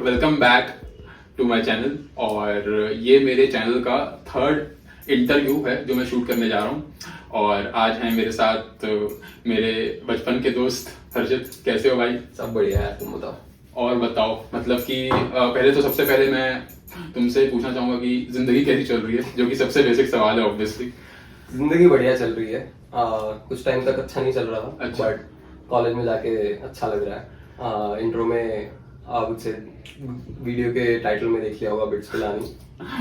Welcome back to my channel. और ये मेरे चैनल का थर्ड इंटरव्यू है जो मैं शूट करने जा रहा हूँ। और आज हैं मेरे साथ मेरे बचपन के दोस्त हर्षित। कैसे हो भाई? सब बढ़िया है, तुम बताओ। और बताओ, मतलब कि पहले तो सबसे पहले मैं तुमसे पूछना चाहूंगा कि जिंदगी कैसी चल रही है, जो कि सबसे बेसिक सवाल है ऑब्वियसली। जिंदगी बढ़िया चल रही है। कुछ टाइम तक अच्छा नहीं चल रहा था, अच्छा। बट कॉलेज में जाके अच्छा लग रहा है। इंट्रो में मुझसे वीडियो के टाइटल में देख लिया होगा bits Pilani.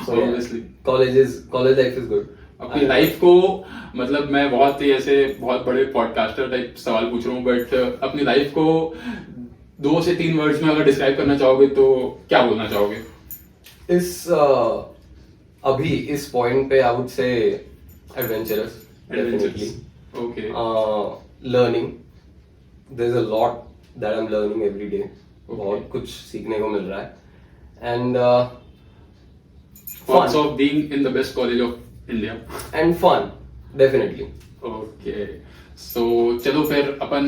Obviously. College life is good. अपनी लाइफ को, मतलब मैं बहुत ही ऐसे बहुत बड़े पॉडकास्टर टाइप सवाल पूछ रहा हूँ, बट अपनी लाइफ को 2 से 3 वर्ड्स में अगर डिस्क्राइब करना चाहोगे तो क्या बोलना चाहोगे? अभी इस पॉइंट पे I would say adventurous, definitely. Okay. Learning, there is a lot that I am learning every day. बहुत कुछ सीखने को मिल रहा है। And Thoughts of being in the best college of India. And fun, definitely. Okay, so चलो फिर अपन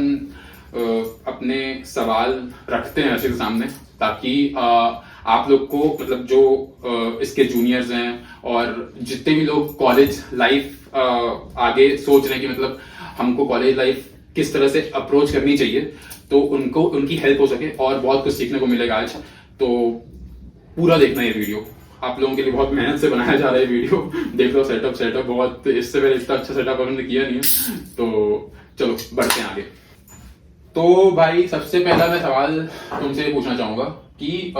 अपने सवाल रखते हैं हर्षित के सामने, ताकि आप लोग को, मतलब जो इसके जूनियर्स हैं और जितने भी लोग कॉलेज लाइफ आगे सोच रहे हैं कि मतलब हमको कॉलेज लाइफ किस तरह से अप्रोच करनी चाहिए, तो उनको उनकी हेल्प हो सके और बहुत कुछ सीखने को मिलेगा आज। तो पूरा देखना ये वीडियो, आप लोगों के लिए बहुत मेहनत से बनाया जा रहा है वीडियो। देख लो सेटअप बहुत, इससे पहले इतना अच्छा सेटअप उन्होंने किया नहीं है। तो चलो बढ़ते हैं आगे। तो भाई सबसे पहला मैं सवाल तुमसे पूछना चाहूंगा कि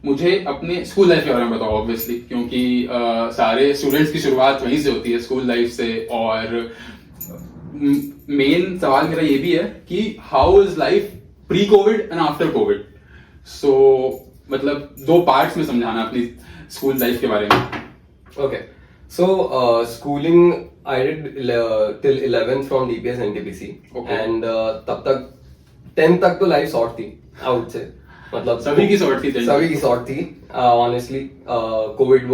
मुझे अपने स्कूल लाइफ के बारे में बताओ, ऑब्वियसली, क्योंकि सारे स्टूडेंट्स की शुरुआत वहीं से होती है, स्कूल लाइफ से। और मेन सवाल मेरा ये भी है कि how is life pre covid and after covid. So मतलब 2 पार्ट्स में समझाना अपनी स्कूल लाइफ के बारे में। Okay, so schooling I did till 11th from DPS NTPC. Okay. And तब तक 10th तक तो लाइफ शॉर्ट थी, आई वुड से। मतलब सभी की शॉर्ट थी 10th। सभी की शॉर्ट थी, ऑनेस्टली। कोविड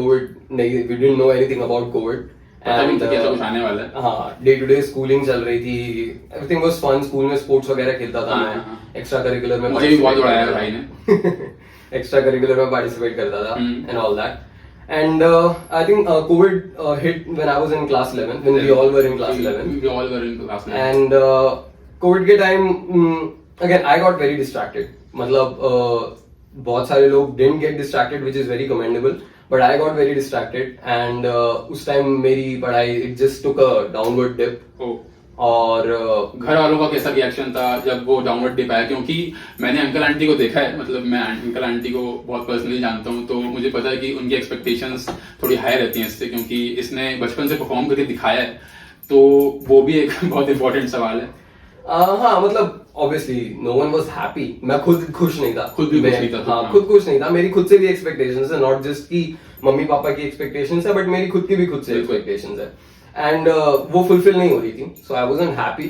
नहीं, we didn't know anything about Covid. पता नहीं था कि ऐसा कुछ आने वाला है। हाँ, डे टू डे स्कूलिंग चल रही थी, एवरीथिंग वाज फन। स्कूल में स्पोर्ट्स वगैरह खेलता था हाँ, मैं, हाँ। एक्स्ट्रा करिकुलर में मुझे भी बहुत उड़ाया भाई ने। एक्स्ट्रा करिकुलर में पार्टिसिपेट करता था hmm. And all that. And I think covid hit when I was in class 11, when we all were in class 11. We all were in class 11. And covid के time again I got very distracted. मतलब बहुत सारे लोग didn't get distracted, which is very commendable, but I got very distracted. And उस time मेरी पढ़ाई it just took a downward dip. ओ, और घर वालों का कैसा रिएक्शन था जब वो डाउनवर्ड डिप आया? क्योंकि मैंने अंकल आंटी को देखा है, मतलब मैं अंकल आंटी को बहुत पर्सनली जानता हूँ, तो मुझे पता है कि उनकी एक्सपेक्टेशंस थोड़ी हाई रहती हैं इससे, क्योंकि इसने बचपन से परफॉर्म करके दिखाया है। तो वो भी एक बहुत इंपॉर्टेंट सवाल है। हाँ, मतलब obviously no one was happy. मैं खुद खुश नहीं था, खुद भी खुश नहीं था। हाँ, खुद खुश नहीं था। मेरी खुद से भी एक्सपेक्टेशंस है, नॉट जस्ट कि मम्मी पापा की एक्सपेक्टेशंस है, बट मेरी खुद की भी खुद से एक्सपेक्टेशंस है। एंड वो फुलफिल नहीं हो रही थी, सो आई वाजंट हैप्पी।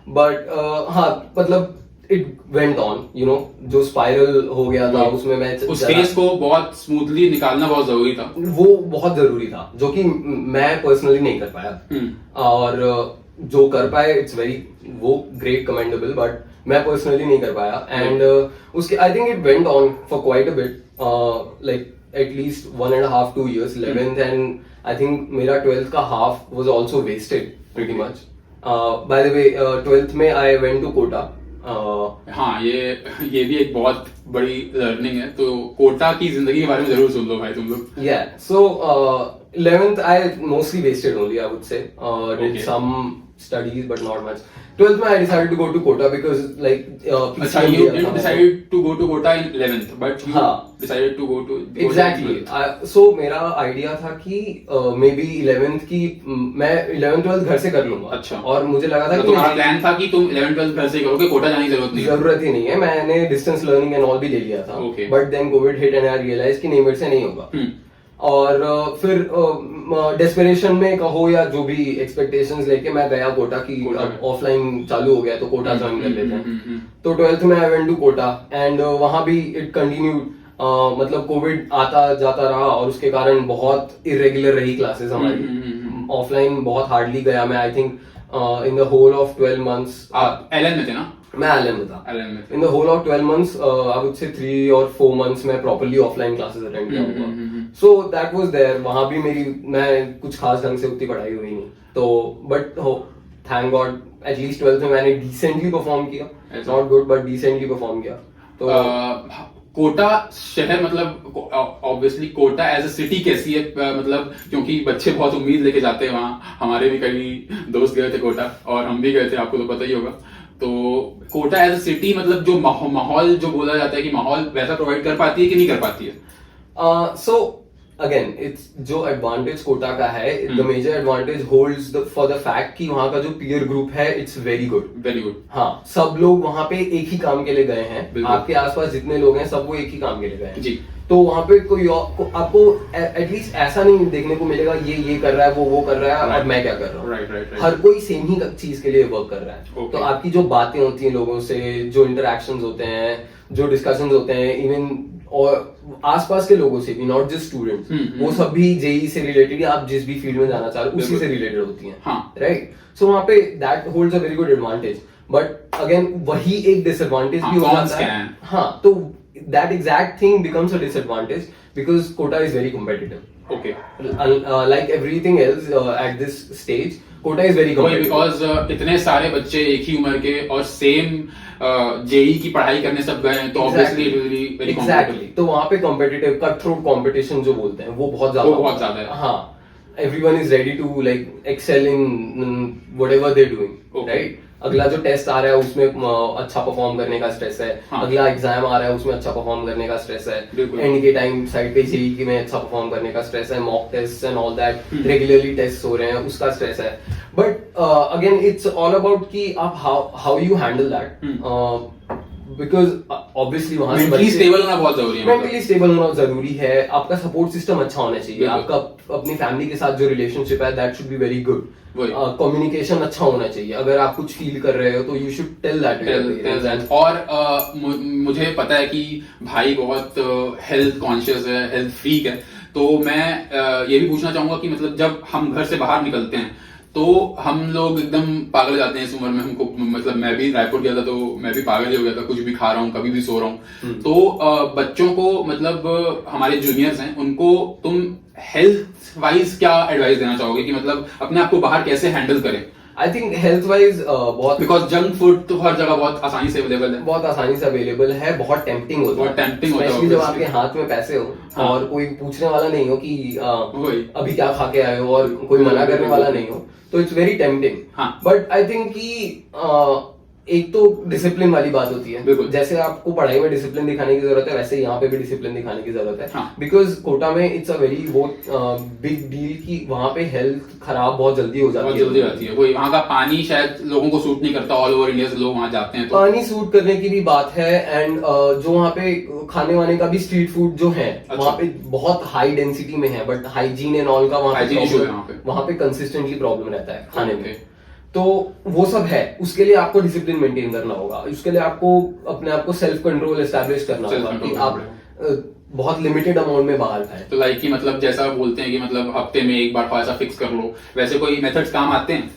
बट हाँ, मतलब it went on, you know, जो स्पाइरल हो गया था उसमें मैं उस फेज को बहुत स्मूथली निकालना बहुत जरूरी था। वो बहुत जरूरी था, जो कि मैं पर्सनली नहीं कर पाया। और जो कर पाए इट्स वेरी, वो ग्रेट कमेंडेबल, बट मैं पर्सनली नहीं कर पाया। एंड उसके I think it went on for quite a bit, like at least 1.5 2 years, 11th, and I think मेरा 12th का half was also wasted pretty much. By the way, 12th में I went to Kota. हाँ, ये भी एक बहुत बड़ी learning है, तो कोटा की जिंदगी के बारे में जरूर सुन लो भाई तुम लोग। Yeah, so 11th I mostly wasted only, I would say. Did Okay. some studies but not much. 12th में I decided to go to Kota because like अच्छा, you didn't decide to go to Kota in 11th, but you हाँ. decided to go to Exactly. So मेरा idea था कि may be 11th की मैं 11th 12th घर से कर लूंगा। अच्छा। और मुझे लगा था तो कि तुम्हारा प्लान था कि तुम 11th 12th घर से करोगे, कोटा जाने की जरूरत नहीं है। जरूरत ही नहीं है, मैंने डिस्टेंस लर्निंग एंड ऑल भी ले लिया था। Okay. But then Covid hit and I realise कि नहीं, मेरे से नहीं होगा। और फिर डेस्परेशन में कहो या जो भी एक्सपेक्टेशंस लेके मैं गया कोटा की। ऑफलाइन चालू हो गया तो कोटा ज्वाइन कर लेते हैं। तो 12th में I went to Kota and वहां भी इट कंटिन्यूड। मतलब कोविड आता जाता रहा और उसके कारण बहुत इरेगुलर रही क्लासेस हमारी। ऑफलाइन बहुत हार्डली गया मैं, I think in the whole of 12 months. आप एलन में थे ना? मैं एलन में था. एलन में थे. In the whole of 12 months, I would say 3 or 4 months मैं प्रॉपरली ऑफलाइन क्लासेस अटेंड किया होगा. So that was there. वहां भी मैं कुछ खास ढंग से उतनी पढ़ाई हुई नहीं, तो but thank God at least 12th में मैंने डिसेंटली परफॉर्म किया. Not good but decently perform किया. तो कोटा शहर मतलब obviously Kota as a city कैसी है? मतलब क्योंकि बच्चे बहुत उम्मीद लेके जाते हैं वहाँ. हमारे भी कई दोस्त गए थे कोटा और हम भी गए थे, आपको तो पता ही होगा. तो कोटा एज अ सिटी मतलब जो माहौल जो बोला जाता है कि माहौल वैसा प्रोवाइड कर पाती है कि नहीं कर पाती है? सो अगेन इट्स जो एडवांटेज कोटा का है, the major advantage holds for the fact कि वहाँ का जो पीयर ग्रुप है it's very good. Very good. हाँ, सब लोग वहाँ पे एक ही काम के लिए गए हैं. आपके आसपास जितने लोग हैं सब वो एक ही काम के लिए गए हैं जी. तो वहाँ पे कोई आपको एटलीस्ट ऐसा नहीं देखने को मिलेगा ये कर रहा है, वो कर रहा है और मैं क्या कर रहा हूँ. राइट. हर कोई सेम ही चीज के लिए वर्क कर रहा है. तो आपकी जो बातें होती हैं लोगों से, जो इंटरेक्शंस होते हैं, जो डिस्कशंस होते हैं, इवन और आसपास के लोगों से भी, नॉट जस्ट स्टूडेंट्स, वो सब भी जेई से रिलेटेड या आप जिस भी फील्ड में जाना चाह रहे हो उसी से रिलेटेड होती हैं. राइट. सो वहाँ पे that holds a very good advantage. But again वही एक डिसएडवांटेज भी हो जाता है. हाँ, तो that exact thing becomes a disadvantage because Kota is very competitive. Okay. Like everything else at this stage, Kota is very competitive. Because इतने सारे बच्चे एक ही उम्र के और सेम जेई की पढ़ाई करने सब गए हैं, तो obviously it will be very competitive. तो वहाँ पे competitive, cutthroat competition जो बोलते हैं वो बहुत ज्यादा है. हाँ, everyone is ready to like excel in whatever they're doing. Right? अगला जो टेस्ट आ रहा है उसमें अच्छा परफॉर्म करने का स्ट्रेस है. अगला एग्जाम आ रहा है उसमें अच्छा परफॉर्म करने का स्ट्रेस है. एंड के टाइम साइड पे जेईई में अच्छा परफॉर्म करने का स्ट्रेस है. Mock test and all that, regularly test हो रहे हैं, उसका स्ट्रेस है. But again it's all about कि आप how you handle that. Because obviously वहां मेंटली स्टेबल होना बहुत जरूरी है. मेंटली स्टेबल होना जरूरी है. आपका सपोर्ट सिस्टम अच्छा होना चाहिए. आपका अपनी फैमिली के साथ जो रिलेशनशिप है that should be very good. Communication अच्छा होना चाहिए. अगर आप कुछ फील कर रहे हो तो यू शुड टेल दैट. और मुझे पता है कि भाई बहुत हेल्थ कॉन्शियस है, हेल्थ फ्रीक है. तो मैं ये भी पूछना चाहूंगा कि मतलब जब हम घर से बाहर निकलते हैं तो हम लोग एकदम पागल हो जाते हैं इस उम्र में. हमको मतलब मैं भी रायपुर गया था तो मैं भी पागल ही हो गया था. कुछ भी खा रहा हूँ, कभी भी सो रहा हूँ. तो बच्चों को मतलब हमारे जूनियर्स हैं उनको तुम हेल्थ वाइज क्या एडवाइस देना चाहोगे कि मतलब अपने आप को बाहर कैसे हैंडल करें? आई थिंक हेल्थ वाइज बहुत, बिकॉज जंक फूड तो हर जगह बहुत आसानी से अवेलेबल है. बहुत आसानी से अवेलेबल है. बहुत टेम्पटिंग होता है जब आपके हाथ में पैसे हो और कोई पूछने वाला नहीं हो कि अभी क्या खा के आए हो और कोई मना करने वाला नहीं हो, तो it's very tempting. But I think कि एक तो डिसिप्लिन वाली बात होती है. जैसे आपको पढ़ाई में डिसिप्लिन दिखाने की जरूरत है, वैसे यहाँ पे भी डिसिप्लिन दिखाने की जरूरत है. बिकॉज कोटा में it's a very big deal कि वहाँ पे हेल्थ खराब बहुत जल्दी हो जाती है. वही वहाँ का पानी शायद लोगों को सूट नहीं करता. ऑल ओवर इंडिया से लोग वहाँ जाते हैं तो पानी सूट करने की भी बात है. एंड जो वहाँ पे खाने वाने का भी स्ट्रीट फूड जो है वहाँ पे बहुत हाई डेंसिटी में है. बट हाइजीन एंड ऑल का वहाँ पे कंसिस्टेंटली प्रॉब्लम रहता है खाने में. तो वो सब है. उसके लिए आपको डिसिप्लिन मेंटेन करना होगा. उसके लिए आपको अपने आप को सेल्फ कंट्रोल एस्टैब्लिश करना होगा कि आप बहुत लिमिटेड अमाउंट में बाहर खाएं. तो लाइक कि मतलब जैसा बोलते हैं कि मतलब हफ्ते में एक बार ऐसा फिक्स कर लो, वैसे कोई मेथड्स काम आते हैं?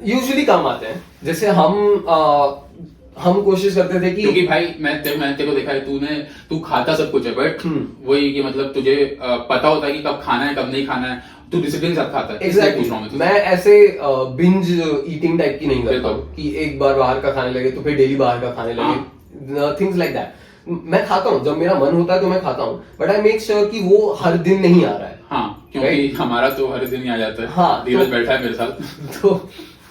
यूजुअली काम आते हैं. जैसे हम कोशिश करते थे कि क्योंकि भाई मैंने तेरे को देखा है, तू खाता सब कुछ है बट वही कि मतलब तुझे पता होता है कि कब खाना है कब नहीं खाना है. तू डिसिप्लिन के साथ खाता है. Exactly. मैं ऐसे बिंज ईटिंग टाइप की नहीं करता हूँ कि एक बार बाहर का खाने लगे तो फिर डेली बाहर का खाने लगे. Things like that. मैं खाता हूँ जब मेरा मन होता है तो मैं खाता हूँ. बट आई मेक श्योर कि वो हर दिन नहीं आ रहा है. हाँ, क्योंकि हमारा तो हर दिन ही आ जाता है. हाँ, धीरज बैठा है मेरे साथ.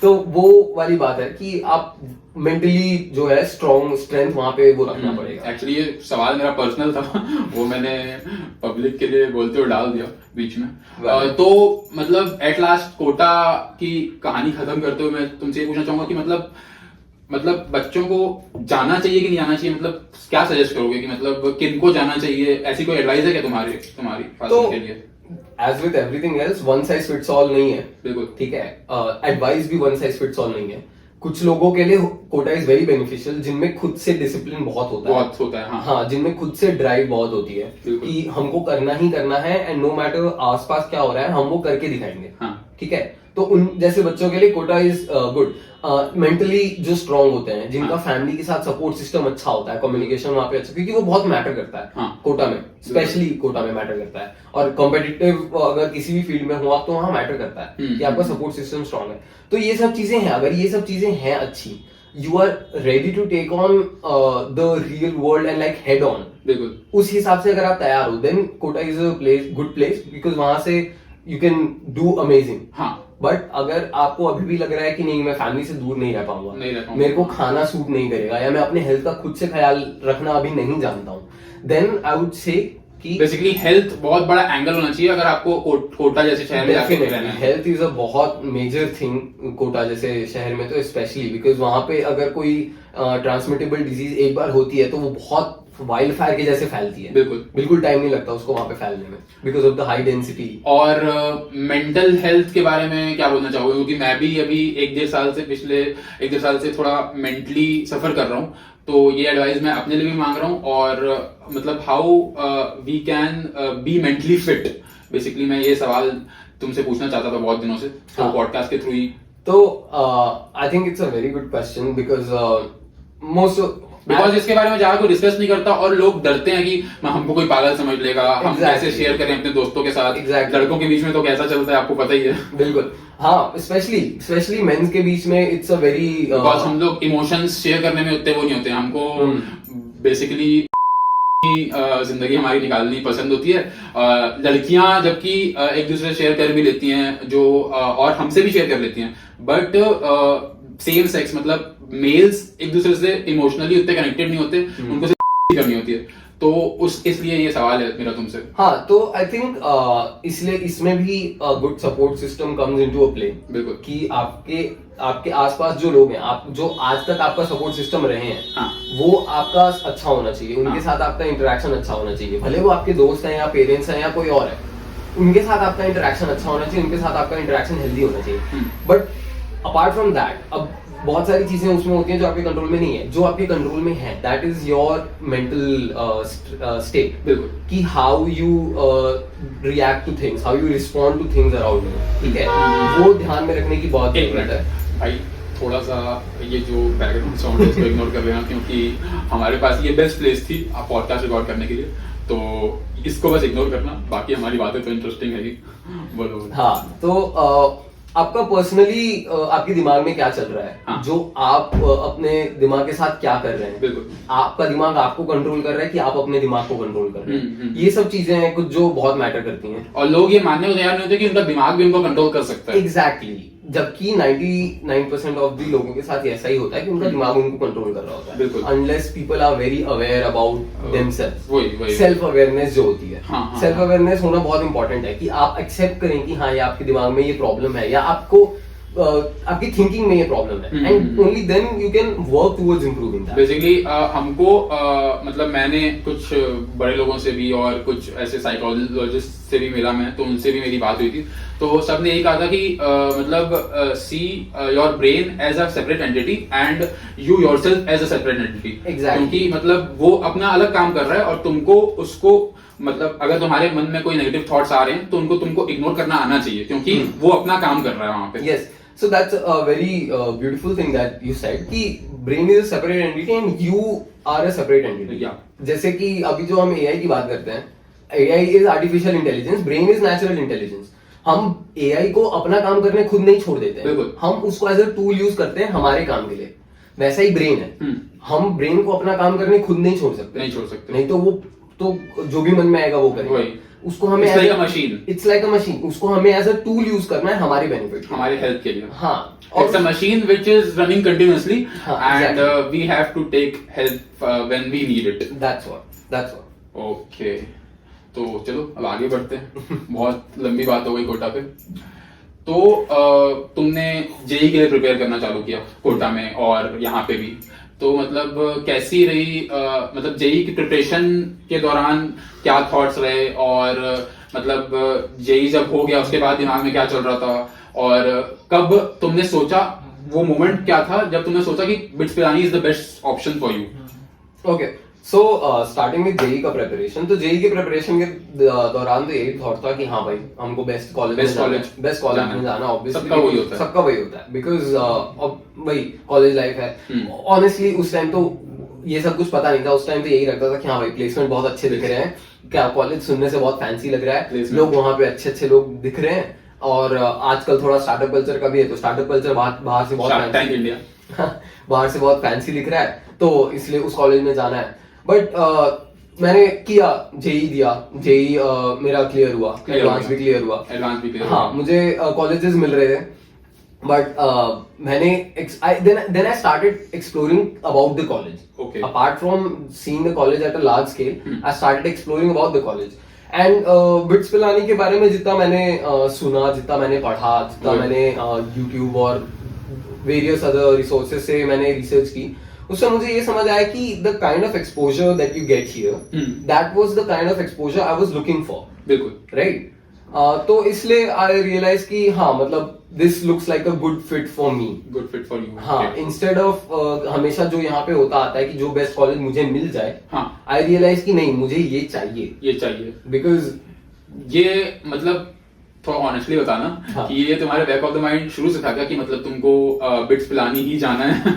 तो वो वाली बात है कि आप मेंटली जो है स्ट्रेंथ वहां पे वो रखना पड़ेगा. एक्चुअली ये सवाल मेरा पर्सनल था. वो मैंने पब्लिक के लिए बोलते हुए डाल दिया बीच में. तो मतलब एट लास्ट कोटा की कहानी खत्म करते हुए मैं तुमसे ये पूछना चाहूंगा कि मतलब बच्चों को जाना चाहिए कि नहीं जाना चाहिए? मतलब क्या सजेस्ट करोगे कि मतलब किनको जाना चाहिए? ऐसी कोई एडवाइस है क्या तुम्हारी के लिए? As with everything else one size fits all नहीं है. बिल्कुल ठीक है. एडवाइस भी वन साइज फिट्स ऑल नहीं है. कुछ लोगों के लिए कोटा इज वेरी बेनिफिशियल जिनमें खुद से डिसिप्लिन बहुत होता है. हाँ, जिनमें खुद से ड्राइव बहुत होती है कि हमको करना ही करना है एंड नो मैटर आसपास क्या हो रहा है हम वो करके दिखाएंगे. ठीक है. तो उन जैसे बच्चों के लिए कोटा इज गुड। मेंटली जो स्ट्रांग होते हैं, जिनका फैमिली के साथ सपोर्ट सिस्टम अच्छा होता है, कम्युनिकेशन वहाँ पे अच्छा, क्योंकि वो बहुत मैटर करता है। हाँ। कोटा में स्पेशली कोटा में मैटर करता है, और कॉम्पिटिटिव अगर किसी भी फील्ड में हो आप, तो वहाँ मैटर करता है कि आपका सपोर्ट सिस्टम स्ट्रांग है। तो ये सब चीजें हैं, अगर ये सब चीजें हैं अच्छी, you are ready to take on the real world and like head on, बिल्कुल उस हिसाब से अगर आप तैयार हो, then Kota is a place, good place, because वहां से यू कैन डू अमेजिंग। हाँ। बट अगर आपको अभी भी लग रहा है कि नहीं मैं फैमिली से दूर नहीं रह पाऊंगा, नहीं रह पाऊंगा, मेरे को खाना सूट नहीं करेगा, या मैं अपने हेल्थ का खुद से ख्याल रखना अभी नहीं जानता हूँ, देन आई वुड से कि बेसिकली हेल्थ बहुत बड़ा एंगल होना चाहिए अगर आपको कोटा जैसे शहर में जाके रहना है। हेल्थ इज अ बहुत मेजर थिंग कोटा जैसे शहर में, तो स्पेशली बिकॉज वहां पे अगर कोई ट्रांसमिटेबल डिजीज एक बार होती है तो वो बहुत वाइल्ड फायर के जैसे फैलती है। बिल्कुल टाइम नहीं लगता उसको वहां पे फैलने में, because of the high density. और मेंटल हेल्थ के बारे में क्या बोलना चाहोगे, क्योंकि मैं भी अभी पिछले एक डेढ़ साल से थोड़ा मेंटली सफर कर रहा हूँ, तो ये एडवाइस मैं अपने लिए भी मांग रहा हूँ, और मतलब how we can be mentally fit, basically मैं ये सवाल तुमसे पूछना चाहता था बहुत दिनों से, तो पॉडकास्ट के थ्रू ही। तो I think it's a very good question, because इसके बारे में ज्यादा कोई डिस्कस नहीं करता, और लोग डरते हैं कि हमको कोई पागल समझ लेगा, हम कैसे शेयर करें अपने दोस्तों के साथ। लड़कों के बीच में तो कैसा चलता है आपको पता ही है। बिल्कुल, हाँ, स्पेशली मेंस के बीच में इट्स अ वेरी, बिकॉज हम लोग इमोशंस शेयर करने में उतने वो नहीं होते, हमको बेसिकली जिंदगी हमारी निकालनी पसंद होती है। लड़कियां जबकि एक दूसरे से शेयर कर भी लेती हैं, जो और हमसे भी शेयर कर लेती हैं, बट सेम सेक्स मतलब मेल्स एक दूसरे से इमोशनली उतने कनेक्टेड नहीं होते, उनको सिर्फ करनी होती है। तो इसलिए ये सवाल है मेरा तुमसे। हाँ, तो आई थिंक इसलिए इसमें भी good support system comes into a play. बिल्कुल, कि आपके आसपास जो लोग हैं, आप जो आज तक आपका सपोर्ट सिस्टम रहे हैं, हाँ, वो आपका अच्छा होना चाहिए, उनके साथ आपका इंटरेक्शन अच्छा होना चाहिए, भले वो आपके दोस्त हैं या पेरेंट्स हैं या कोई और है, उनके साथ आपका इंटरेक्शन अच्छा होना चाहिए, उनके साथ आपका इंटरेक्शन हेल्दी होना चाहिए। बट अपार्ट फ्रॉम दैट, अब बहुत सारी चीजें उसमें होती हैं जो आपके कंट्रोल में नहीं है। जो आपके कंट्रोल में है, that is your mental state. बिल्कुल, कि how you react two things, how you respond two things around you, ठीक है, वो ध्यान में रखने की बहुत जरूरत है। भाई थोड़ा सा ये जो बैकग्राउंड साउंड है इसको इग्नोर कर लेना, क्योंकि हमारे पास ये बेस्ट प्लेस थी आप पॉडकास्ट रिकॉर्ड करने के लिए, तो इसको बस इग्नोर करना, बाकी हमारी बातें तो इंटरेस्टिंग है ही। बोलो। हाँ, तो आपका पर्सनली आपके दिमाग में क्या चल रहा है, हाँ, जो आप अपने दिमाग के साथ क्या कर रहे हैं। बिल्कुल, आपका दिमाग आपको कंट्रोल कर रहा है कि आप अपने दिमाग को कंट्रोल कर रहे हैं। ये सब चीजें हैं कुछ जो बहुत मैटर करती हैं, और लोग ये मानने को तैयार नहीं होते कि उनका दिमाग भी उनको कंट्रोल कर सकता है। एग्जैक्टली, जबकि 99% ऑफ द लोगों के साथ ऐसा ही होता है कि उनका दिमाग उनको कंट्रोल कर रहा होता है। बिल्कुल, unless people are very aware about themselves. वही सेल्फ अवेयरनेस जो होती है, हाँ, सेल्फ अवेयरनेस होना बहुत इंपॉर्टेंट है, कि आप एक्सेप्ट करें कि हाँ, ये आपके दिमाग में ये प्रॉब्लम है, या आपको आपकी थिंकिंग में ये प्रॉब्लम है, and only then you can work towards improving that. Basically हमको मतलब मैंने कुछ बड़े लोगों से भी और कुछ ऐसे साइकोलॉजिस्ट से भी मिला मैं, तो उनसे भी मेरी बात हुई थी, तो सबने यही कहा था कि मतलब see your brain as a separate entity and you yourself as a separate entity. क्योंकि मतलब वो अपना अलग काम कर रहा है, और तुमको उसको मतलब अगर तुम्हारे मन में कोई नेगेटिव थॉट्स आ रहे हैं तो उनको तुमको इग्नोर करना आना चाहिए, क्योंकि वो अपना काम कर रहा है वहां पे। Yes, so that's a very beautiful thing that you said कि brain is a separate entity and you are a separate entity. Yeah. जैसे कि अभी जो हम AI की बात करते हैं, AI is artificial intelligence, brain is natural intelligence. हम AI को अपना काम करने खुद नहीं छोड़ देते हैं, हम उसको एज अ टूल यूज करते हैं हमारे काम के लिए। वैसा ही ब्रेन है, हम ब्रेन को अपना काम करने खुद नहीं छोड़ सकते, नहीं तो वो तो जो भी मन में आएगा वो करेगा। उसको हमें it's like a machine, it's like a machine, उसको हमें एज अ टूल यूज करना है हमारे बेनिफिट, हमारे हेल्थ के लिए। हाँ, it's a machine which is running continuously and we have to take help when we need it. That's what. Okay, तो चलो अब आगे बढ़ते हैं। बहुत लंबी बात हो गई कोटा पे। तो तुमने जेई के लिए प्रिपेयर करना चालू किया कोटा में और यहाँ पे भी, तो मतलब कैसी रही मतलब जेई की प्रिपरेशन के दौरान क्या थॉट्स रहे, और मतलब जेई जब हो गया उसके बाद दिमाग में क्या चल रहा था, और कब तुमने सोचा, वो मोमेंट क्या था जब तुमने सोचा कि bits Pilani is the best option for you? Okay, so starting में जेई का प्रिपरेशन, तो जेई के प्रिपरेशन के दौरान तो यही थॉट था कि हाँ भाई हमको बेस्ट कॉलेज में जाना ऑब्वियसली सबका वही होता है बिकॉज भाई कॉलेज लाइफ है। ऑनेस्टली उस टाइम तो ये सब कुछ पता नहीं था, उस टाइम तो यही लगता था कि हाँ भाई प्लेसमेंट बहुत अच्छे दिख रहे हैं, क्या कॉलेज सुनने से बहुत फैंसी लग रहा है, लोग वहां पे अच्छे अच्छे लोग दिख रहे हैं, और आजकल थोड़ा स्टार्टअप कल्चर का भी है, तो स्टार्टअप कल्चर बाहर से बाहर से बहुत फैंसी दिख रहा है, तो इसलिए उस कॉलेज में जाना है। बट मैंने किया, जेई दिया, जेई मेरा क्लियर हुआ, एडवांस भी क्लियर हुआ, हाँ मुझे कॉलेजेस मिल रहे थे, बट मैंने then I started exploring about the college. Okay. Apart from seeing the college at a large scale, I started exploring about the college. And bits Pilani के बारे में जितना मैंने सुना, जितना मैंने पढ़ा, जितना मैंने YouTube और वेरियस अदर रिसोर्सेज से मैंने रिसर्च की, उससे मुझे ये समझ आया कि the kind of exposure that you get here, that was the kind of exposure I was looking for. बिल्कुल राइट। तो इसलिए आई रियलाइज कि हाँ मतलब this looks like a good fit for me, good fit for you. हाँ, instead of हमेशा जो यहाँ पे होता आता है कि जो बेस्ट कॉलेज मुझे मिल जाए, हाँ, आई रियलाइज कि नहीं मुझे ये चाहिए बिकॉज ये मतलब थोड़ा ऑनेस्टली बताना, हाँ, कि ये तुम्हारे बैक ऑफ द माइंड शुरू से था क्या कि मतलब तुमको बिट्स पिलानी ही जाना है?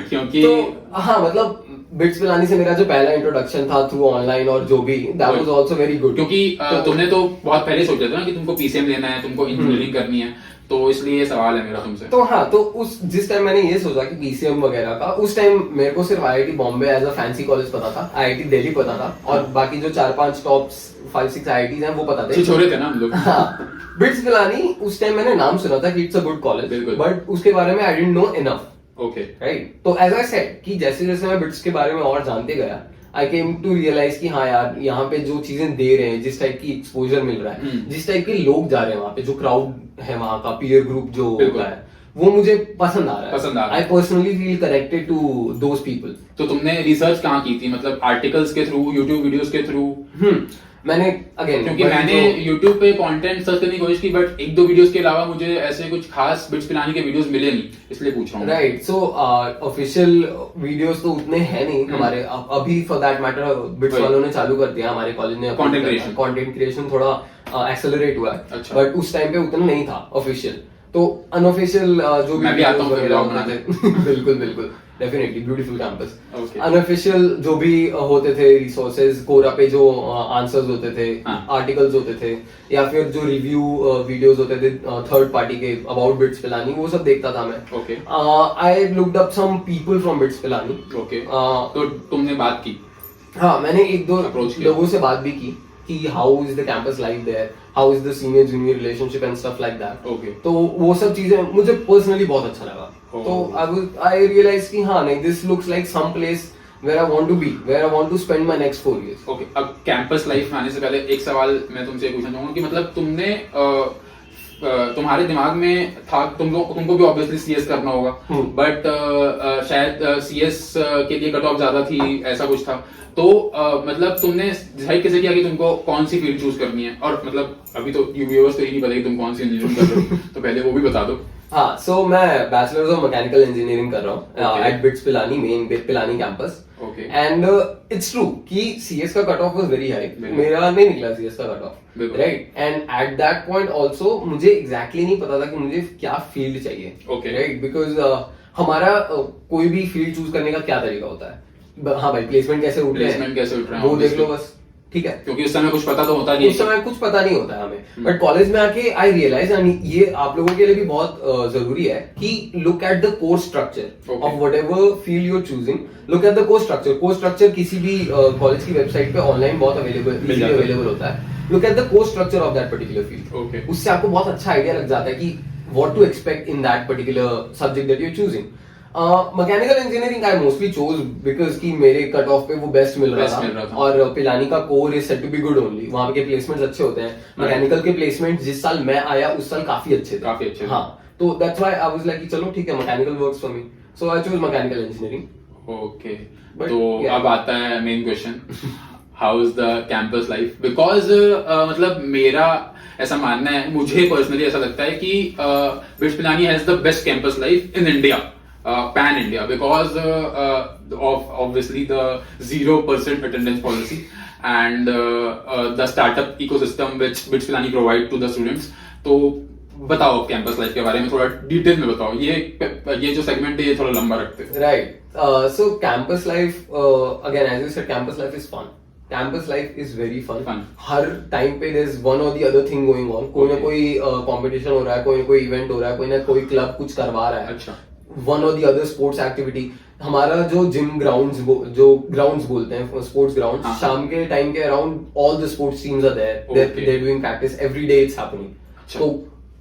क्योंकि तो हाँ मतलब बिट्स पिलानी से मेरा जो पहला इंट्रोडक्शन था थ्रू ऑनलाइन और जो भी, that was also very good, क्योंकि तुमने तो बहुत पहले सोचा था ना कि तुमको पीसीएम लेना है, तुमको इंजीनियरिंग करनी है, तो इसलिए ये सवाल है मेरा तुमसे। तो हाँ, तो उस जिस टाइम मैंने ये सोचा कि पीसीएम वगैरह का, उस टाइम मेरे को सिर्फ IIT Bombay as a fancy college पता था, आईआईटी दिल्ली पता था, और बाकी जो 4-5 टॉप 5-6 आईआईटीज हैं वो पता थे, छोरे थे ना हम लोग। हाँ, बिट्स पिलानी उस टाइम मैंने नाम सुना था कि it's a good college, but उसके बारे में I didn't know enough. Okay, right. तो एज आई सेड कि जैसे जैसे मैं बिट्स के बारे में और जानते गया, आई केम टू रियलाइज कि हाँ यार यहाँ पे जो चीजें दे रहे हैं, जिस टाइप की एक्सपोजर मिल रहा है, जिस टाइप के लोग जा रहे हैं वहाँ पे, जो क्राउड है वहाँ का, पीयर ग्रुप जो होता है, वो मुझे पसंद आ रहा है। I personally feel connected to those people. तो तुमने रिसर्च कहाँ की थी, मतलब आर्टिकल्स के थ्रू, यूट्यूब वीडियोस के थ्रू? मैंने अगेन, क्योंकि मैंने YouTube पे कंटेंट सर्च करने की कोशिश की, बट 1-2 वीडियोस के अलावा मुझे ऐसे कुछ खास बिट्स पिलानी के वीडियोस मिले नहीं, इसलिए पूछ रहा हूँ। राइट। सो ऑफिशियल वीडियोस तो उतने हैं नहीं हमारे अभी, फॉर दैट मैटर बिट्स वालों ने चालू कर दिया, हमारे कॉलेज ने कंटेंट क्रिएशन थोड़ा एक्सेलरेट हुआ है, बट उस टाइम पे उतना नहीं था ऑफिशियल। तो अनऑफिशियल जो मैं भी आता हूँ बिल्कुल बिल्कुल, डेफिनेटली ब्यूटीफुल कैंपस। अनऑफिशियल जो भी होते थे रिसोर्सेज, कोरा पे जो आंसर्स होते थे, आर्टिकल्स होते थे, या फिर जो रिव्यू वीडियोस होते थे थर्ड पार्टी के अबाउट बिट्स पिलानी, वो सब देखता था मैं। I looked up some people from BITS Pilani. तो तुमने बात की? हाँ, मैंने 1-2 लोगों से बात भी की कि how is the campus life there, how is the senior junior relationship and stuff like that. तो वो सब चीजें मुझे पर्सनली बहुत अच्छा लगा। तो आई रियलाइज कि हाँ नहीं, this looks like some place where I want to be, where I want to spend my next 4 years. Okay, अब कैंपस लाइफ में आने से पहले एक सवाल मैं तुमसे पूछना चाहूंगा कि मतलब तुमने तुम्हारे दिमाग में था, तुमको भी ऑब्वियसली सीएस करना होगा, बट शायद सीएस के लिए कट ऑफ ज्यादा थी, ऐसा कुछ था, तो मतलब तुमने डिसाइड कैसे किया कि तुमको कौन सी फील्ड चूज करनी है? और मतलब अभी तो व्यूअर्स को ये नहीं पता कि तुम कौन सी इंजीनियरिंग कर रहे हो, तो पहले वो भी बता दो। हाँ, सो मैं बैचलर्स ऑफ मैकेनिकल इंजीनियरिंग कर रहा हूँ at BITS Pilani, main Pilani campus. And it's true कि सीएस का cut off was very high, मेरा नहीं निकला सीएस का cut off, right. And at that point also मुझे एग्जैक्टली नहीं पता था कि मुझे क्या फील्ड चाहिए, राइट, बिकॉज हमारा कोई भी फील्ड चूज करने का क्या तरीका होता है, हाँ भाई प्लेसमेंट कैसे उठ रहे हैं वो देख लो बस, ठीक है, क्योंकि उस समय कुछ पता तो होता नहीं, उस समय कुछ पता नहीं होता है हमें। बट कॉलेज में आके आई रियलाइज, ये आप लोगों के लिए भी बहुत जरूरी है कि look at the course structure of whatever field you are choosing, look at the course structure. Course structure किसी भी कॉलेज की वेबसाइट पे ऑनलाइन बहुत अवेलेबल होता है। Look at the course structure of that particular field, उससे आपको बहुत अच्छा आइडिया लग जाता है कि what to expect in that particular subject that you are choosing. Mechanical engineering I mostly chose because कि मेरे कट ऑफ पे वो बेस्ट मिल रहा था, और पिलानी का core is set to be good only, वहां के प्लेसमेंट्स अच्छे होते हैं। मैकेनिकल के प्लेसमेंट जिस साल मैं आया उस साल काफी अच्छे थे, हाँ, तो that's why I was like चलो ठीक है, mechanical works for me, so I chose mechanical engineering. Okay, तो अब आता है main question, how is the campus life? Because मतलब मेरा ऐसा मानना है, मुझे पर्सनली ऐसा लगता है कि bits Pilani has the best campus life in India, pan India because of obviously the 0% attendance policy and the startup ecosystem which Pilani provide to the students. तो बताओ कैंपस लाइफ के बारे में थोड़ा डिटेल में बताओ, ये जो सेगमेंट है ये थोड़ा लंबा रखते हैं. Right. So campus life, again, as you said, campus life is fun. Campus life is very fun. Her time पे there's one or the other thing going on. कोई ना कोई कंपटीशन हो रहा है, कोई ना कोई इवेंट हो रहा है, कोई ना कोई क्लब कुछ करवा रहा है. अच्छा. वन और दी अदर स्पोर्ट्स एक्टिविटी. हमारा जो जिम ग्राउंड्स बोलते हैं, स्पोर्ट्स ग्राउंड, शाम के टाइम के around all the sports teams are there, they are doing practice every day, it's happening. तो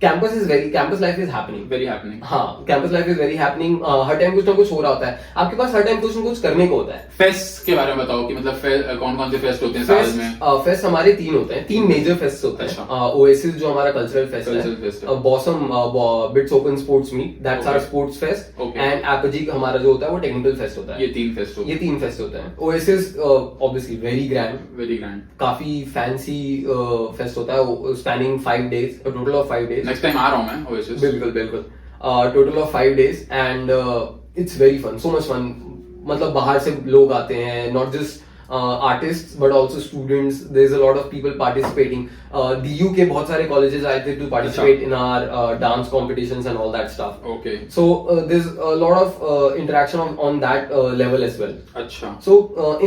campus life is happening, very happening. हाँ, campus life is very happening. हर time कुछ ना कुछ हो रहा होता है आपके पास, हर टाइम कुछ ना कुछ करने को होता है. फेस्ट के बारे में बताओ कि मतलब कौन कौन से फेस्ट होते हैं साल में. फेस्ट हमारे 3 होते हैं, 3 मेजर फेस्ट होते हैं. ओएसिस जो हमारा कल्चरल फेस्ट है, BOSM BITS open sports meet, that's our sports fest, and Apogee हमारा जो होता है वो टेक्निकल फेस्ट होता है. ये 3 फेस्ट होते हैं. ओएसिस ऑब्वियसली वेरी ग्रैंड, काफी फैंसी फेस्ट होता है, spanning 5 days, total of 5 days. Next time आ रहा हूं मैं ओएसिस. बिल्कुल. Total of 5 days and it's very fun, so much fun. मतलब बाहर से लोग आते हैं, not just artists but also students. There's a lot of people participating. DU के बहुत सारे colleges आए थे to participate in our dance competitions and all that stuff. Okay. So there's a lot of interaction on that level as well. अच्छा. So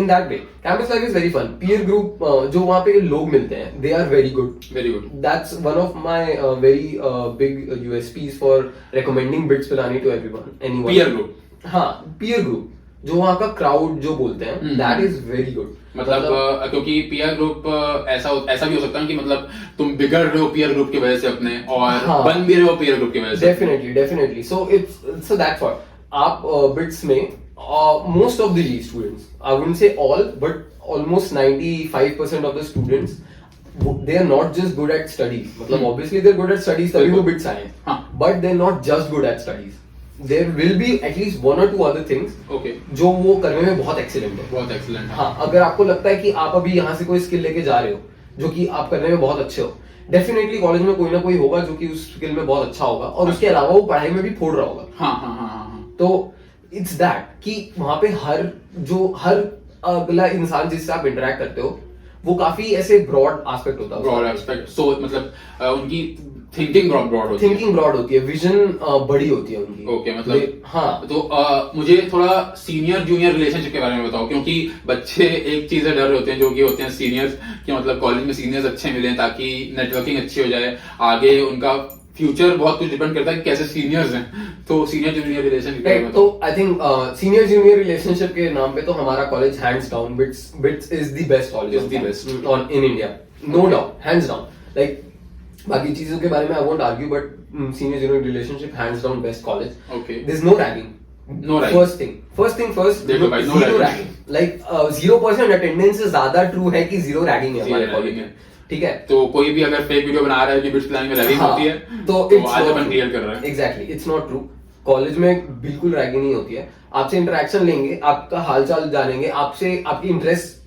in that way, campus life is very fun. Peer group जो वहाँ पे लोग मिलते हैं, they are very good. Very good. That's one of my very big USPs for recommending BITS Pilani to anyone. Peer group. हाँ, peer group. जो वहाँ का क्राउड जो बोलते हैं, दैट इज वेरी गुड. मतलब क्योंकि पीयर ग्रुप ऐसा भी हो सकता है कि मतलब तुम बिगड़ रहे हो पीयर ग्रुप की वजह से अपने, और बन भी रहे हो पीयर ग्रुप की वजह से. डेफिनेटली. सो दैट्स व्हाट आप बिट्स में most of the students, I wouldn't say all but almost 95% of the students, they are not just good at studies. मतलब obviously they're good at studies, तभी वो bits आए, but they're not just good at studies. There will be at least 1 or 2 other things. Okay. जो वो करने में बहुत excellent है. बहुत एक्सीलेंट. हाँ, अगर आपको लगता है कि आप अभी यहाँ से कोई स्किल लेके जा रहे हो जो कि आप करने में बहुत अच्छे हो, डेफिनेटली कॉलेज में कोई ना कोई होगा जो कि उस स्किल में बहुत अच्छा होगा, और उसके अलावा वो पढ़ाई में भी फोड़ रहा होगा. हाँ. तो इट्स दैट कि वहां पे हर अगला इंसान जिससे आप इंटरेक्ट करते हो वो काफी ऐसे ब्रॉड एस्पेक्ट होता है. Broad aspect. सो मतलब उनकी थिंकिंग ब्रॉड होती है, विजन बड़ी होती है उनकी. ओके. मतलब हाँ. तो मुझे थोड़ा सीनियर जूनियर रिलेशनशिप के बारे में बताओ, क्योंकि बच्चे एक चीज से डर रहे होते हैं जो कि होते हैं सीनियर्स, कि मतलब कॉलेज में सीनियर्स अच्छे मिले ताकि नेटवर्किंग अच्छी हो जाए, आगे उनका फ्यूचर बहुत कुछ डिपेंड करता है कि कैसे सीनियर्स हैं. तो सीनियर जूनियर रिलेशनशिप, तो I think senior junior relationship के नाम पे तो हमारा college hands down BITS is the best college on in India, no doubt, hands down. Like बाकी चीजों के बारे में I won't argue, but senior junior relationship hands down best college. Okay. There is no ragging. No ragging. First thing first, zero ragging. Like 0% attendance से ज्यादा true है कि zero ragging है हमारे कॉलेज में. ठीक है. तो कोई भी अगर फेक वीडियो बना रहा है कि बिट्स प्लानिंग में रैगिंग होती है, तो आज अपन क्लियर कर रहे हैं. Exactly, it's not true. College में बिल्कुल रैगिंग नहीं होती है. आपसे इंटरेक्शन लेंगे, आपका हालचाल जानेंगे, आपसे आपकी इंटरेस्ट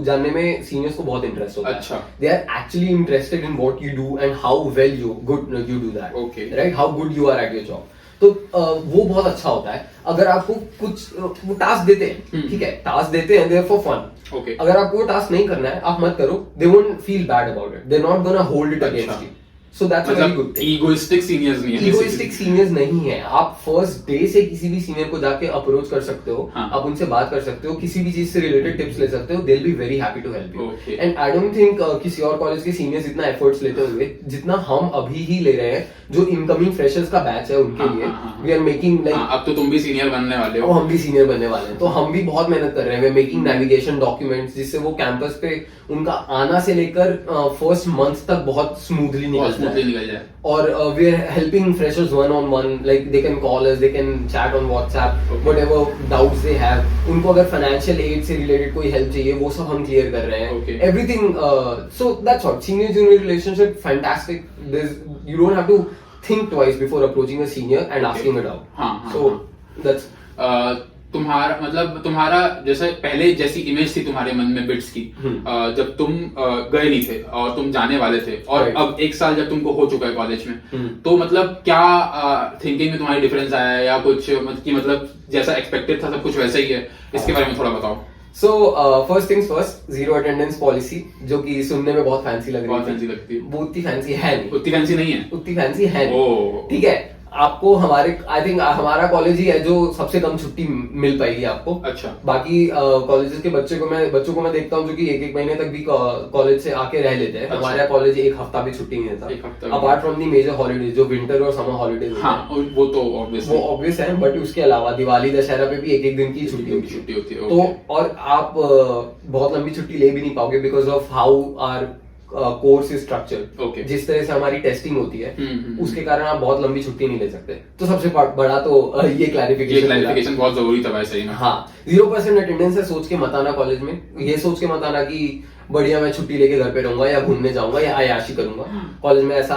जानने में सीनियर्स को बहुत इंटरेस्ट होता है. अच्छा. They are actually interested in what you do and how well you do that. Okay. Right, how good you are at your job. तो वो बहुत अच्छा होता है. अगर आपको कुछ वो टास्क देते हैं, ठीक है, टास्क देते हैं, देयर फॉर फन. ओके. अगर आपको वो टास्क नहीं करना है, आप मत करो. They won't feel bad about it. They are not gonna hold it against you. So that's a very good thing. Egoistic seniors नहीं है. ईगोइस्टिक सीनियर्स नहीं है. आप फर्स्ट डे से किसी भी सीनियर को जाके अप्रोच कर सकते हो. आप उनसे बात कर सकते हो, किसी भी चीज से रिलेटेड टिप्स ले सकते हो. They will be very happy to help you. And I don't think किसी और कॉलेज के सीनियर्स इतना एफर्ट्स लेते हुए जितना हम अभी ही ले रहे हैं, जो इनकमिंग फ्रेशर्स का बैच है उनके लिए. वी आर मेकिंग लाइक, अब तो तुम भी सीनियर बनने वाले हो. हम भी सीनियर बनने वाले हैं, तो हम भी बहुत मेहनत कर रहे हैं. We are making navigation documents जिससे वो कैंपस पे उनका आना से लेकर फर्स्ट मंथ तक बहुत स्मूथली निकल जाए. और we are helping freshers one-on-one, like they can call us, they can chat on WhatsApp, whatever doubts they have. उनको अगर financial aid से related कोई help चाहिए, वो सब हम clear कर रहे हैं. Everything, so that's what senior junior relationship, fantastic. You don't have to think twice before approaching a senior and asking it out. So that's तुम्हारा जैसे पहले जैसी इमेज थी तुम्हारे मन में बिट्स की, जब तुम गए नहीं थे और तुम जाने वाले थे, और अब 1 साल जब तुमको हो चुका है कॉलेज में, तो मतलब क्या थिंकिंग में तुम्हारी डिफरेंस आया है या कुछ, मतलब जैसा एक्सपेक्टेड था सब कुछ वैसा ही है? इसके बारे में थोड़ा बताओ। So first things first, 0 attendance policy, जो कि सुनने में बहुत फैंसी लग रही है, बहुत फैंसी लगती है, वो उतनी फैंसी है नहीं, उतनी फैंसी नहीं है, उतनी फैंसी है नहीं। ओह, ठीक है, आपको हमारे आई थिंक हमारा कॉलेज ही है जो सबसे कम छुट्टी मिल पाएगी आपको। अच्छा। बाकी कॉलेजेस के बच्चों को मैं देखता हूँ जो कि 1-1 महीने तक भी कॉलेज से आके रह लेते हैं। अच्छा। हमारा कॉलेज 1 हफ्ता भी छुट्टी नहीं देता, apart from the major holidays जो विंटर और समर हॉलीडेज। हाँ, वो तो ऑब्वियस है, बट उसके अलावा दिवाली दशहरा पे भी 1-1 दिन की छुट्टी होती है। तो और आप बहुत लंबी छुट्टी ले भी नहीं पाओगे because of how our course is structure. जिस तरह से हमारी टेस्टिंग होती है उसके कारण आप बहुत लंबी छुट्टी नहीं ले सकते। तो सबसे बड़ा तो ये क्लैरिफिकेशन बहुत जरूरी था वैसे ही ना। हाँ, 0% अटेंडेंस है, सोच के मत आना कॉलेज में। ये सोच के मत आना कि बढ़िया मैं छुट्टी लेके घर पे रहूंगा या घूमने जाऊंगा या अय्याशी करूंगा। कॉलेज में ऐसा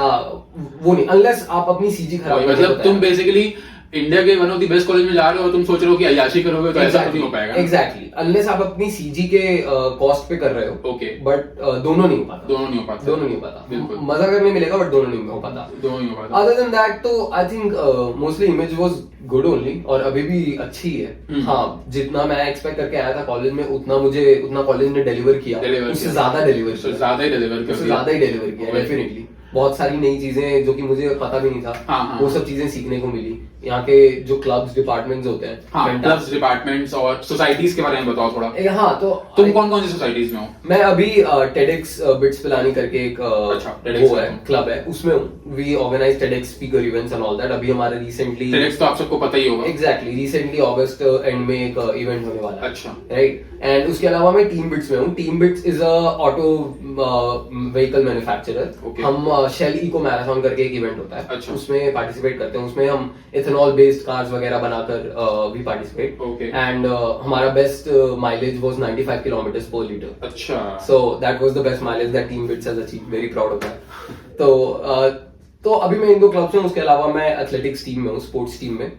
वो नहीं, अनलेस आप अपनी सीजी खराब, मतलब तुम बेसिकली इंडिया के one of the best college में जा रहे हो और तुम सोच रहे हो कि अय्याशी करोगे, तो ऐसा नहीं हो पाएगा। एग्जैक्टली, अनलेस आप अपनी सीजी के कॉस्ट पे कर रहे हो। ओके, बट दोनों नहीं हो पाता। बिल्कुल मजा करने मिलेगा बट दोनों नहीं हो पाता। अदर देन दैट तो I think mostly image was good only, और अभी भी अच्छी है। हाँ, जितना मैं एक्सपेक्ट करके आया था कॉलेज में उतना कॉलेज ने डिलीवर किया, उससे ज्यादा ही डिलीवर किया डेफिनेटली। बहुत सारी नई चीजें जो कि मुझे पता भी नहीं था, वो सब चीजें सीखने को मिली। यहाँ के जो क्लब्स डिपार्टमेंट्स होते हैं, क्लब्स डिपार्टमेंट्स और सोसाइटीज के बारे में बताओ थोड़ा। हाँ, तो तुम कौन सी सोसाइटीज में हो? मैं अभी TEDx बिट्स पिलानी करके एक वो है, क्लब है, उसमें हूँ। We organize TEDx speaker events and all that. अभी हमारा रिसेंटली TEDx तो आप सबको पता ही होगा। एग्जैक्टली, रिसेंटली अगस्त एंड में एक इवेंट होने वाला है। अच्छा, राइट। एंड उसके अलावा मैं टीम बिट्स में हूँ। Team bits is a auto vehicle manufacturer. हम शेल इको मैराथन करके एक इवेंट होता है, उसमें पार्टिसिपेट करते हैं। उसमें हम इथेनॉल बेस्ड कार्स वगैरह बनाकर भी पार्टिसिपेट। एंड हमारा बेस्ट माइलेज वाज 95 किलोमीटर्स पर लीटर। अच्छा, सो that was the best mileage that team bits has achieved. Very proud of that. तो अभी मैं इन 2 क्लब्स में हूँ। उसके अलावा मैं एथलेटिक्स टीम में हूँ, स्पोर्ट्स टीम में।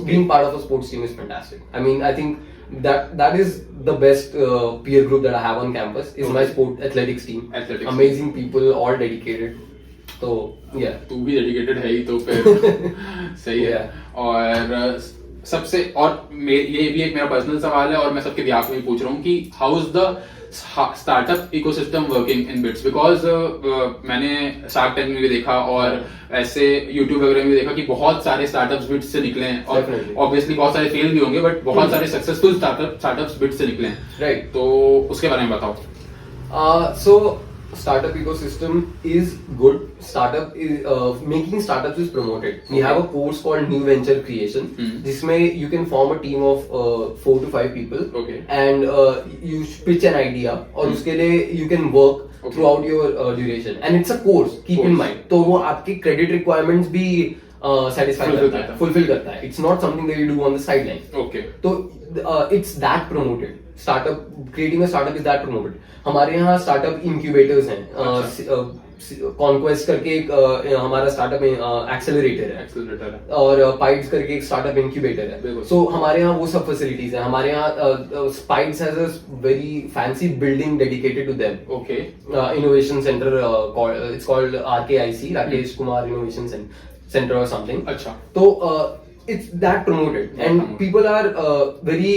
Being part of a sports team is fantastic. I mean, I think that is the best peer group that I have on campus is my athletics team. Amazing people, all dedicated. तो तू भी dedicated है ही, तो फिर सही है। और सबसे, और ये भी एक मेरा पर्सनल सवाल है और मैं सबके बिहाफ में पूछ रहा हूँ कि how is the startup ecosystem working in bits? Because मैंने शार्क टैंक में भी देखा और ऐसे यूट्यूब वगैरह में भी देखा कि बहुत सारे स्टार्टअप्स बिट्स से निकले हैं, और ऑब्वियसली बहुत सारे फेल भी होंगे, बट बहुत सारे सक्सेसफुल स्टार्टअप्स बिट्स से निकले हैं। राइट, तो उसके बारे में बताओ। सो startup ecosystem is good. Making startups is promoted. We have a course called New Venture Creation, जिसमें you can form a team of 4 to 5 people, and you pitch an idea, और उसके लिए you can work throughout your duration, and it's a course. Keep in mind, तो वो आपकी credit requirements भी fulfill करता है. It's not something that you do on the sideline. Okay. तो it's that promoted. Creating a startup is that promoted. हमारे यहाँ startup incubators हैं। कॉन्क्वेस्ट करके एक हमारा स्टार्टअप एक्सेलरेटर है, और पाइड्स करके एक स्टार्टअप इंक्यूबेटर है। सो हमारे यहाँ वो सब फैसिलिटीज है। हमारे यहाँ PIEDS has a very fancy building dedicated to them. Okay, innovation centre, it's called RKIC, Rakesh Kumar innovation centre और समथिंग। अच्छा, तो it's that promoted and people are very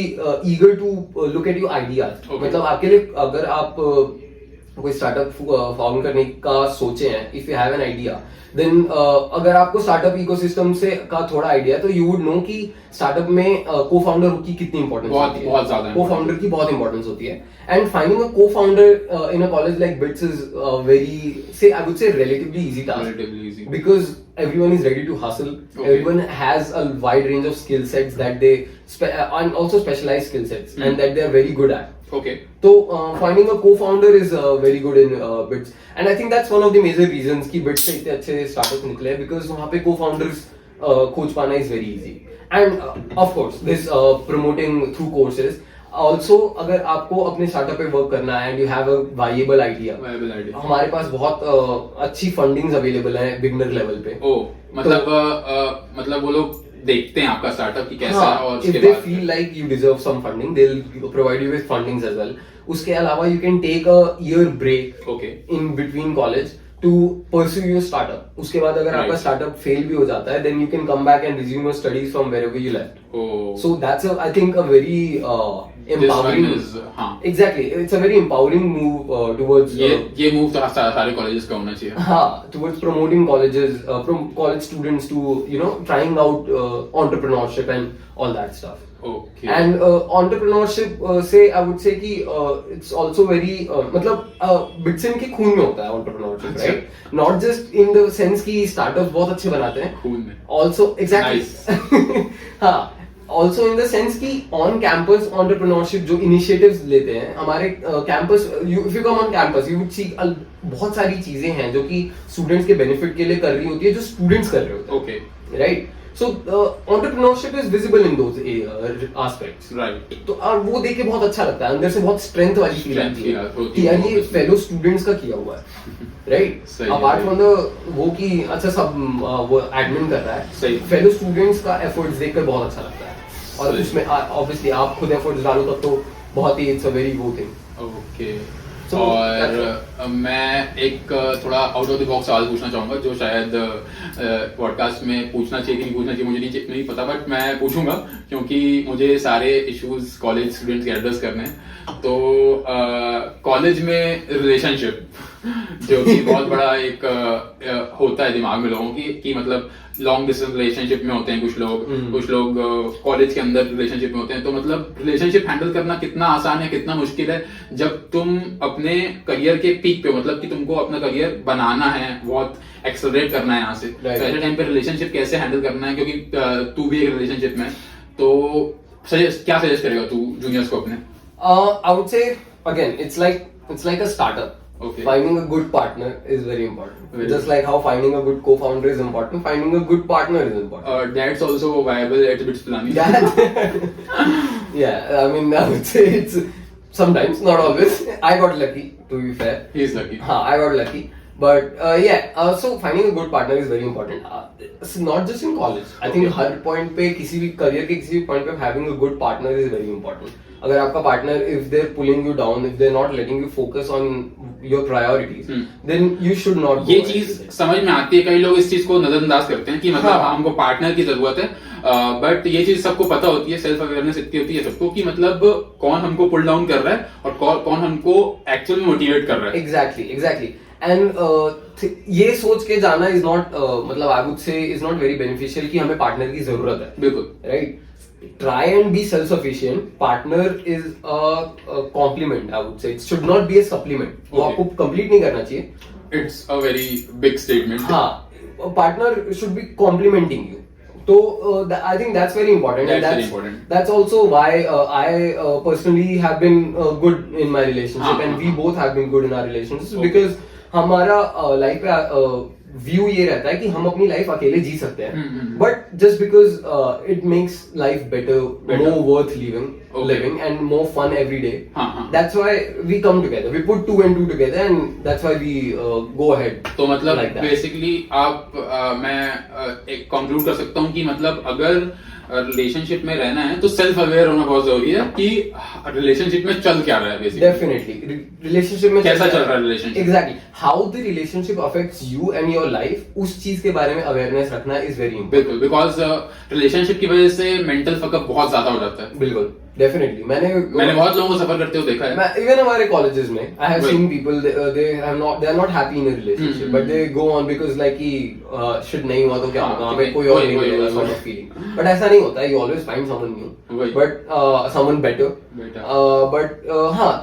eager to look at your ideas. मतलब आपके लिए अगर आप कोई startup form करने का सोचे हैं, if you have an idea, then अगर आपको स्टार्टअप इकोसिस्टम से का थोड़ा आइडिया, तो यू वुड नो कि स्टार्टअप में को फाउंडर की कितनी इंपॉर्टेंस होती है। बहुत ज्यादा को फाउंडर की बहुत इंपॉर्टेंस होती है। एंड फाइंडिंग अ को founder in a college like bits is very, I would say relatively easy task, because everyone is ready to hustle. Everyone has a wide range of skill sets that they and also specialized skill sets and that they are very good at. Okay. So finding a co-founder is very good in Bits, and I think that's one of the major reasons कि Bits से इतने अच्छे startups निकले हैं, because वहाँ पे co-founders खोज पाना is very easy. And of course this promoting through courses. Also, अगर आपको अपने स्टार्टअप पे वर्क करना है and you have a viable idea, हमारे पास बहुत अच्छी फंडिंग्स अवेलेबल है बिगनर लेवल पे। मतलब वो लोग देखते हैं आपका स्टार्टअप कि कैसा है, और if उसके they बाद feel like you deserve some funding, they'll provide you with fundings as well. उसके अलावा you can take a year break okay in between college to pursue your startup. उसके बाद अगर आपका Right. startup fail भी हो जाता है, then you can come back and resume your studies from wherever you left. Oh So that's I think a very empowering. This one is, हाँ, Exactly, it's a very empowering move towards. ये move तो सारे colleges का होना चाहिए. हाँ, towards promoting colleges, college students to trying out entrepreneurship and all that stuff. Okay. And entrepreneurship से I would say कि it's also very मतलब बिट्स इनके खून में होता है entrepreneurship, अच्छा. right? Not just in the sense कि startups बहुत अच्छे बनाते हैं. खून में. Also exactly. हाँ. Also in the sense कि on campus entrepreneurship जो initiatives लेते हैं हमारे campus, if you come on campus you would see बहुत सारी चीजें हैं जो कि students के benefit के लिए कर रही होती है जो students कर रहे होते हैं. Okay. Right? So entrepreneurship is visible in those aspects. Right. तो और वो देख के बहुत अच्छा लगता है, अंदर से बहुत स्ट्रेंथ वाली फील Strength आती feel है होती कि है, यार ये obviously. फेलो स्टूडेंट्स का किया हुआ है, राइट? सही है, अपार्ट सही. फ्रॉम द वो कि अच्छा सब वो एडमिन कर रहा है, सही. फेलो स्टूडेंट्स का एफर्ट्स देखकर बहुत अच्छा लगता है. और सही. उसमें ऑब्वियसली आप खुद एफर्ट्स डालो तब तो बहुत ही इट्स अ वेरी वो थिंग. ओके. So, और मैं एक थोड़ा आउट ऑफ द बॉक्स सवाल पूछना चाहूंगा जो शायद पॉडकास्ट में पूछना चाहिए कि नहीं पूछना चाहिए मुझे नहीं पता, बट मैं पूछूंगा क्योंकि मुझे सारे इश्यूज कॉलेज स्टूडेंट्स के एड्रेस करने हैं. तो कॉलेज में रिलेशनशिप जो कि बहुत बड़ा एक होता है दिमाग में लोगों की कि मतलब लॉन्ग डिस्टेंस रिलेशनशिप में होते हैं कुछ लोग कॉलेज के अंदर रिलेशनशिप में होते हैं. तो मतलब रिलेशनशिप हैंडल करना कितना आसान है, कितना मुश्किल है जब तुम अपने करियर के पीक पे, मतलब कि तुमको अपना करियर बनाना है, बहुत एक्सेलरेट करना है यहाँ से. तो ऐसे टाइम पे रिलेशनशिप कैसे हैंडल करना है, क्योंकि तू भी एक रिलेशनशिप में, तो क्या सजेस्ट करेगा तू जूनियर्स को अपने? I would say again it's like a startup. Okay. Finding a good partner is very important. Very Just like how finding a good co-founder is important, finding a good partner is important. That's also viable at Bits Pilani. Yeah, I mean, I would say it's sometimes, not always. I got lucky, to be fair. He is lucky. I got lucky. But so finding a good partner is very important. It's not just in college. I think Okay. Her point पे किसी भी career के किसी भी point पे having a good partner is very important. अगर आपका partner, if they're pulling you down, if they're not letting you focus on your priorities, then you should not go ये ahead चीज with it. समझ में आती है. कई लोग इस चीज को नजरअंदाज करते हैं कि मतलब हाँ. हमको पार्टनर की जरूरत है, बट ये चीज सबको पता होती है, सेल्फ अवेयरनेस इतनी होती है सबको कि मतलब कौन हमको पुल डाउन कर रहा है और कौन हमको एक्चुअल में मोटिवेट कर रहा है. Exactly. And ये सोच के जाना is not मतलब I would say is not very beneficial कि हमें partner की जरूरत है. बिल्कुल. Right? Try and be self-sufficient. Partner is a complement. I would say it should not be a supplement. वो Okay. आपको complete नहीं करना चाहिए. It's a very big statement. हाँ, a partner should be complementing you. So I think that's very important. That's and very important. That's also why I personally have been good in my relationship, and we both have been good in our relationships Okay. because हमारा life पे view ये रहता है कि हम अपनी life अकेले जी सकते हैं, but just because it makes life better, more worth living and more fun every day. That's why we come together, we put 2 and 2 together, and that's why we go ahead. तो मतलब like that. Basically मैं एक conclude कर सकता हूँ कि मतलब अगर रिलेशनशिप में रहना है तो सेल्फ अवेयर होना बहुत जरूरी है कि रिलेशनशिप में चल क्या रहा है. बेसिकली डेफिनेटली रिलेशनशिप में कैसा चल रहा है relationship. Exactly how the relationship affects you and your life, उस चीज के बारे में अवेयरनेस रखना इज वेरी इंपॉर्टेंट. बिल्कुल, बिकॉज रिलेशनशिप की वजह से मेंटल फकअप बहुत ज्यादा हो जाता है. बिल्कुल, डेफिनेटली. मैंने बहुत लोगों को सफर करते हुए देखा है. इवन हमारे कॉलेजेस में I have seen people they are not happy in a relationship, but they go on because like कि शिट नहीं हुआ तो क्या होगा, हमें कोई और नहीं मिलेगा, सॉर्ट ऑफ फीलिंग. बट ऐसा नहीं होता है. You always find someone new, but someone better. But हाँ,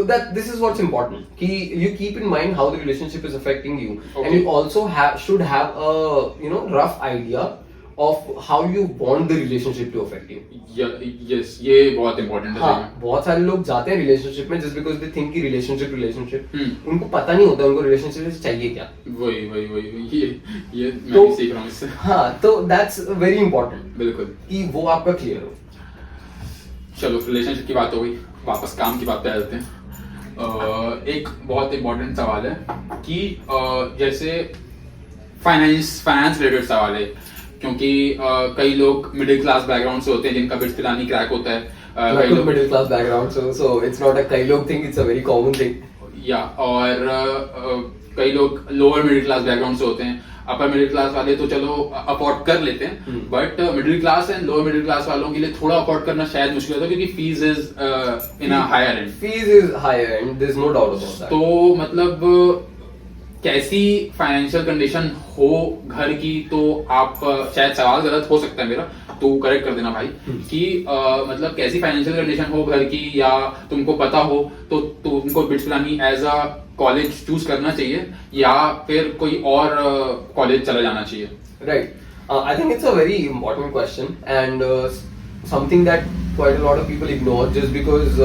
that this is what's important कि you keep in mind how the relationship is affecting you, and you also should have a rough idea of how you want the relationship to affect you. Yes, ये बहुत important है. हाँ, बहुत सारे लोग जाते हैं रिलेशनशिप में just because they think कि रिलेशनशिप उनको पता नहीं होता उनको रिलेशनशिप से चाहिए क्या. वही ये मैं भी सीख रहा हूँ इससे. हाँ, तो that's very important बिल्कुल कि वो आपका क्लियर हो. चलो, रिलेशनशिप की बात हो गई, वापस काम की बात पे आ जाते हैं. एक बहुत इंपॉर्टेंट सवाल है कि जैसे फाइनेंस रिलेटेड सवाल है क्योंकि कई लोग मिडिल क्लास बैकग्राउंड से होते हैं जिनका बिट्स पिलानी क्रैक होता है, मैं खुद मिडिल क्लास बैकग्राउंड से, so it's not a कई लोग think, it's a very common thing. या और कई लोग लोअर मिडिल क्लास बैकग्राउंड से होते हैं. अपर मिडिल क्लास वाले तो चलो अफोर्ड कर लेते हैं, but middle class and lower middle class वालों के लिए थोड़ा अफोर्ड करना शायद मुश्किल होता है क्योंकि fees is in a higher end. Fees is higher and there's no doubt about that. तो मतलब कैसी फाइनेंशियल कंडीशन हो घर की, तो आप शायद सवाल गलत हो सकता है मेरा, तो करेक्ट कर देना भाई, कि मतलब कैसी फाइनेंशियल कंडीशन हो घर की, या तुमको पता हो तो तुमको BITS Pilani as a college choose करना चाहिए या फिर कोई और कॉलेज चला जाना चाहिए. Right. I think it's a very important question and something that quite a lot of people ignore just because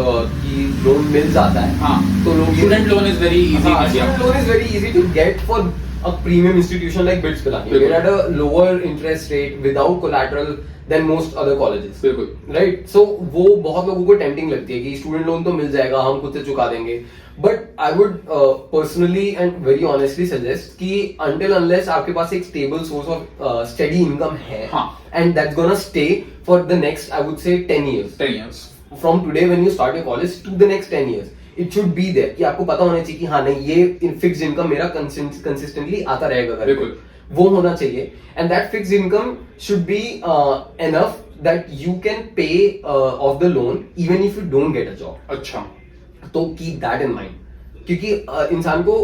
कि loan मिल जाता है. हाँ, तो लोग student loan is very easy. student loan is very easy to get for a premium institution like BITS Pilani. बिल्कुल. We're at a lower interest rate without collateral than most other colleges. बिल्कुल. Right? So वो बहुत लोगों को tempting लगती है कि student loan तो मिल जाएगा, हम खुद से चुका देंगे. But I would personally and very honestly suggest कि until unless आपके पास एक stable source of steady income है, हाँ. and that's gonna stay for the next, I would say 10 years. 10 years. From today when you start your college to the next 10 years. It should be there कि आपको पता होना चाहिए कि हाँ नहीं ये फिक्स्ड इनकम मेरा कंसिस्टेंटली आता रहेगा घर पे. बिल्कुल. वो होना चाहिए and that fixed income should be enough that you can pay off the loan even if you don't get a job. अच्छा. तो कीप दैट इन माइंड क्योंकि इंसान को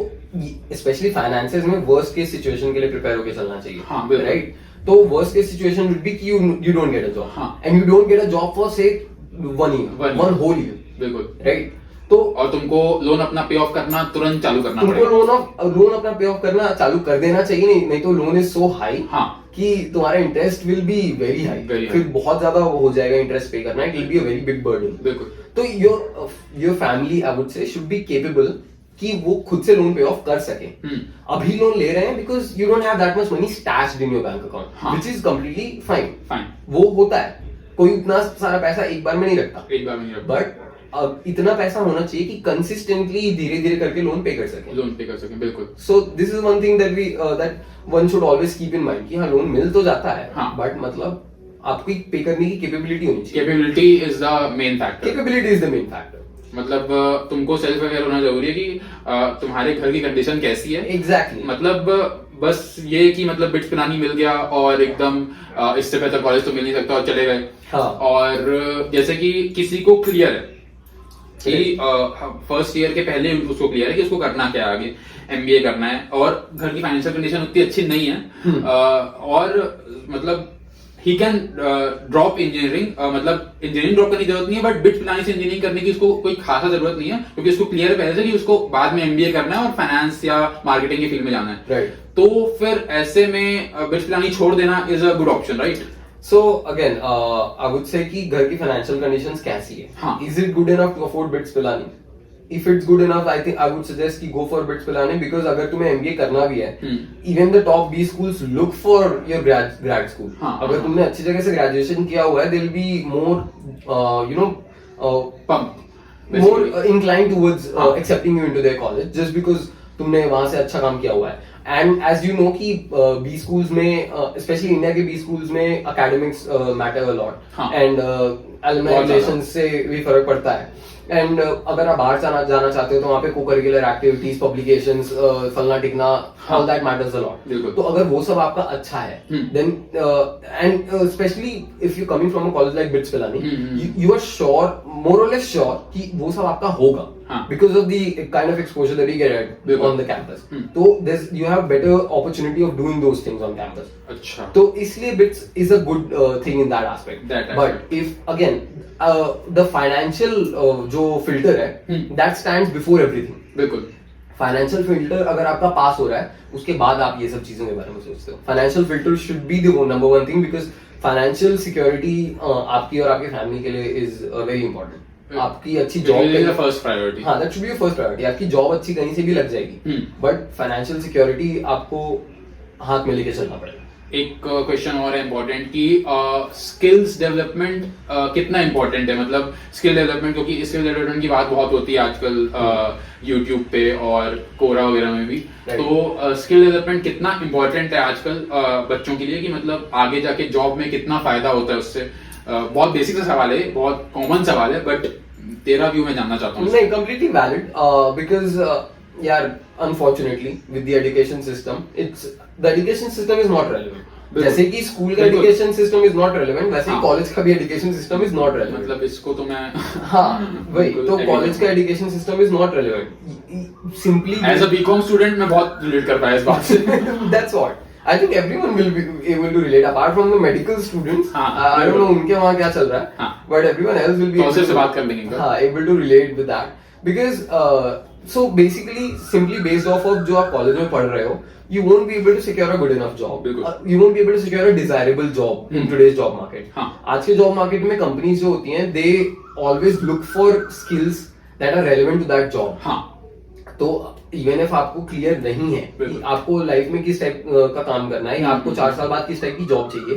स्पेशली फाइनेंसेस में वर्स्ट केस सिचुएशन के लिए प्रिपेयर होकर चलना चाहिए. हाँ, बिल्कुल. राइट. तो worst case situation would be कि you don't get a job हाँ. And you don't get a job for say 1 year, one whole year. बिल्कुल. राइट. तो और तुमको लोन अपना पे ऑफ करना तुरंत चालू करना तुमको पड़ेगा. लोन अपना पे ऑफ करना चालू कर देना चाहिए. नहीं तो लोन इज सो हाई हाँ. कि तुम्हारा interest will be very high. फिर बहुत ज्यादा हो जाएगा इंटरेस्ट पे करना. It will be a very big burden. बिल्कुल. तो योर फैमिली आई वुड से शुड बी केपेबल कि वो खुद से लोन पे ऑफ कर सके. अभी लोन ले रहे हैं because you don't have that much money stashed in your bank account, which is completely fine. वो होता है, कोई उतना सारा पैसा एक बार में नहीं रखता. बट अब इतना पैसा होना चाहिए कि कंसिस्टेंटली धीरे धीरे करके लोन पे कर सके. बिल्कुल. So this is one thing that one should always keep in mind कि हाँ लोन मिल तो जाता है, बट मतलब आपकी पे करने की कैपेबिलिटी होनी चाहिए. Capability is the main factor. Capability is the main factor. मतलब तुमको सेल्फ अवेयर होना जरूरी है कि तुम्हारे घर की कंडीशन कैसी है. एग्जैक्टली. मतलब बस ये कि मतलब बिट्स पिलानी मिल गया और एकदम इससे बेहतर कॉलेज तो मिल नहीं सकता और चले गए. हाँ. और जैसे कि किसी को क्लियर है कि फर्स्ट ईयर के पहले उसको क्लियर है कि उसको करना क्या है, आगे एमबीए करना है, और घर की फाइनेंशियल कंडीशन उतनी अच्छी नहीं है, और मतलब ही कैन ड्रॉप इंजीनियरिंग. मतलब इंजीनियरिंग ड्रॉप करने की जरूरत नहीं है, बट बिट्स पिलानी से इंजीनियरिंग करने की उसको कोई खासा जरूरत नहीं है क्योंकि उसको क्लियर है पहले से कि उसको बाद में एमबीए करना है और फाइनेंस या मार्केटिंग की फील्ड में जाना है. राइट. तो फिर ऐसे में बिट्स पिलानी छोड़ देना is a good option. Right. So again, I would say कि घर की financial conditions कैसी है? हाँ. Is it good enough to afford BITS Pilani? If it's good enough, I think I would suggest कि go for BITS Pilani because अगर तुम्हें MBA करना भी है, even the top B schools look for your grad school. हाँ. अगर तुमने अच्छी जगह से graduation किया हुआ है, they'll be more, more inclined towards accepting you into their college just because तुमने वहां से अच्छा काम किया हुआ है. एंड एज यू नो कि बी स्कूल्स में स्पेशली इंडिया के बी स्कूल्स में academics matter a lot and alumni relations से भी फर्क पड़ता है. एंड अगर आप बाहर जाना चाहते हो तो वहाँ पे को-करिकुलर एक्टिविटीज, पब्लिकेशंस, फलना टिकना, all that matters a lot. तो अगर वो सब आपका अच्छा है then and especially if you coming from a college like BITS Pilani, you are sure, more और लेस श्योर कि वो सब आपका होगा because of the kind of exposure that you get on the campus. So you have better opportunity of doing those things on campus. अच्छा. तो इसलिए BITS is a good thing in that aspect. But if again the financial जो filter है that stands before everything. बिल्कुल. Financial filter अगर आपका पास हो रहा है उसके बाद आप ये सब चीजों के बारे में सोचते हो. Financial filter should be the number one thing because financial security आपकी और आपकी फैमिली के लिए इज वेरी इंपॉर्टेंट. आपकी अच्छी जॉब फर्स्ट प्रायोरिटी. हाँ, that should be your first priority. आपकी जॉब अच्छी कहीं से भी लग जाएगी, बट फाइनेंशियल सिक्योरिटी आपको हाथ में लेके चलना पड़ेगा. एक क्वेश्चन और है इम्पोर्टेंट कि स्किल्स डेवलपमेंट कितना इम्पोर्टेंट है, मतलब स्किल डेवलपमेंट, क्योंकि स्किल डेवलपमेंट की बात बहुत होती है आजकल यूट्यूब पे और कोरा वगैरह में भी। तो स्किल डेवलपमेंट कितना इम्पोर्टेंट है आजकल बच्चों के लिए, कि मतलब आगे जाके जॉब में कितना फायदा होता है उससे? बहुत बेसिक सा सवाल है, बहुत कॉमन सवाल है, बट तेरा व्यू मैं जानना चाहता हूँ। नहीं, completely valid, because यार unfortunately with the education system, the education system is not relevant. जैसे कि स्कूल का education system is not relevant, वैसे ही कॉलेज का भी education system is not relevant. मतलब इसको तो मैं हाँ वही तो, कॉलेज का education system is not relevant simply. As a BCom student मैं बहुत रिलेट कर पाया इस बात से। That's what I think everyone will be able to relate, apart from the medical students. I don't know उनके वहाँ क्या चल रहा है, but everyone else will be able to बात कर लेंगे। हाँ, able to relate with that, because so basically simply based off of जो आप कॉलेज में पढ़ रहे हो, you won't be able to secure a good enough job. You won't be able to secure a desirable job in today's job market. आज के job market में companies जो होती हैं, they always look for skills that are relevant to that job. तो even if आपको clear नहीं है कि आपको लाइफ में किस टाइप का काम करना है, या आपको 4 साल बाद किस टाइप की जॉब चाहिए,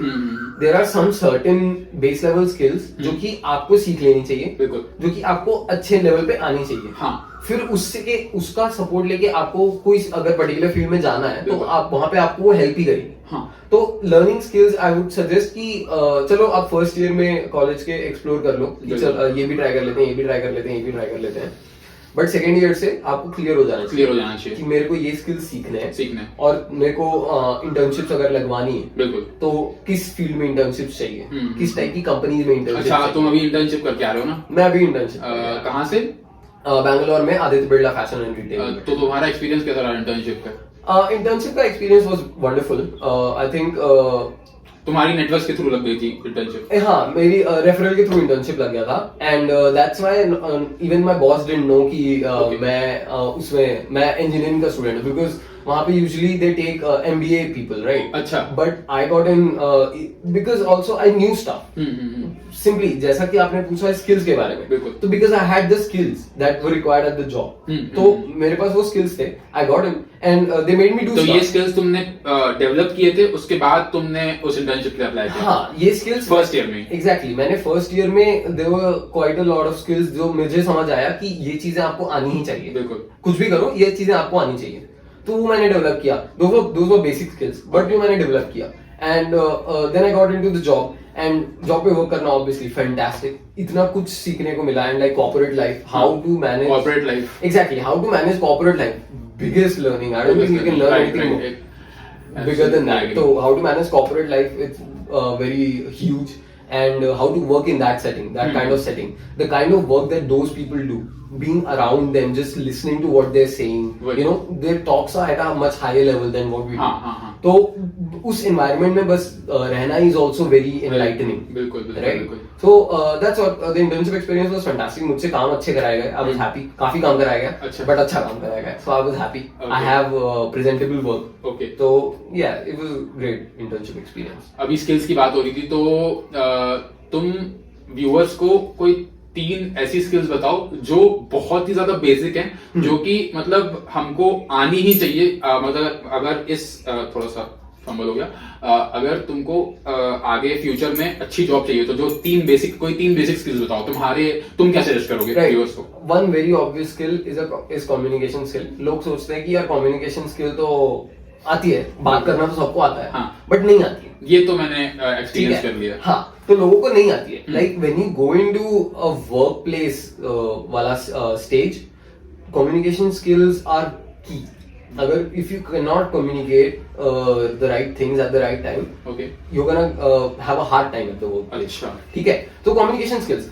there are some certain base level skills जो कि आपको सीख लेनी चाहिए, जो कि आपको अच्छे लेवल पे आनी चाहिए। फिर उसका सपोर्ट लेके आपको कोई अगर पर्टिकुलर फील्ड में जाना है तो आप वहां पे आपको वो हेल्प ही करेगी। तो learning skills I would suggest कि चलो आप फर्स्ट ईयर में कॉलेज के एक्सप्लोर कर लो, ये भी ट्राई कर लेते हैं, ये भी ट्राई कर लेते हैं, ये भी ट्राई कर लेते हैं, बट सेकेंड ईयर से आपको क्लियर हो जाना चाहिए कि मेरे को ये स्किल्स सीखने हैं और मेरे को इंटर्नशिप्स अगर लगवानी है, बिल्कुल, तो किस फील्ड में इंटर्नशिप्स चाहिए, किस टाइप की कंपनी में इंटर्नशिप। अच्छा, तुम अभी इंटर्नशिप करके आ रहे हो ना? मैं अभी इंटर्नशिप कहाँ से? बैंगलोर में Aditya Birla fashion and retail. तो तुम्हारा एक्सपीरियंस कैसा रहा इंटर्नशिप का? इंटर्नशिप का experience was wonderful. I think तुम्हारी नेटवर्क के थ्रू लग गई थी इंटर्नशिप? हाँ, मेरी रेफरल के थ्रू इंटर्नशिप लग गया था, and that's why even my boss didn't know कि मैं इंजीनियरिंग का स्टूडेंट हूँ, बिकॉज वहाँ पे usually they take MBA people, right? अच्छा, but I got in because also I knew stuff. Simply जैसा कि आपने पूछा स्किल्स के बारे में, तो because I had the skills that were required at the job, तो मेरे पास वो स्किल्स थे, I got in and they made me do. तो ये स्किल्स तुमने डेवलप किए थे, उसके बाद तुमने उस इंटर्नशिप के लिए अप्लाई किया? हाँ, ये स्किल्स फर्स्ट ईयर में। एग्जैक्टली, मैंने फर्स्ट ईयर में there were quite a lot of skills जो मुझे समझ आया कि ये चीजें आपको आनी ही चाहिए। बिल्कुल, कुछ भी करो, ये चीजें आपको आनी चाहिए, तो वो मैंने डेवलप किया। Those were basic skills, but वो मैंने डेवलप किया, and then I got into the job, and job पे वर्क करना ऑब्वियसली फैंटास्टिक, इतना कुछ सीखने को मिला, and like corporate life, how to manage corporate life, exactly how to manage corporate life, biggest learning. I don't think you can learn anything more bigger than that. So how to manage corporate life, it's very huge, and how to work in that setting, that kind of setting, the kind of work that those people do, being around them, just listening to what they're saying, you know, their talks are at a much higher level than what we do. तो उस environment में बस रहना is also very enlightening. बिल्कुल, right? So that's what the internship experience was fantastic. मुझसे काम अच्छे कराए गए, I was happy. काफी काम कराया गया, but अच्छा काम कराया गया, so I was happy. I have presentable work. Okay. So yeah, it was great internship experience. अभी स्किल्स की बात हो रही थी, तो तुम व्यूअर्स को कोई 3 ऐसी स्किल्स बताओ जो बहुत ही ज्यादा बेसिक हैं, जो कि मतलब हमको आनी ही चाहिए। मतलब अगर इस थोड़ा सा फंबल हो गया, अगर तुमको आगे फ्यूचर में अच्छी जॉब चाहिए, तो जो 3 बेसिक स्किल्स बताओ तुम क्या सजेस्ट करोगे व्यूअर्स को? One very obvious skill is communication skill. लोग सोचते हैं कि यार कम्युनिकेशन स्किल तो आती है, बात करना तो सबको आता है, बट नहीं आती है। ये तो मैंने एक्सपीरियंस कर लिया। हाँ, तो लोगों को नहीं आती है। Like when you go into a work place वाला stage, communication skills are key. अगर if you can not communicate the right things at the right time, okay, you gonna have a hard time at the work place. अच्छा, ठीक है। तो communication skills,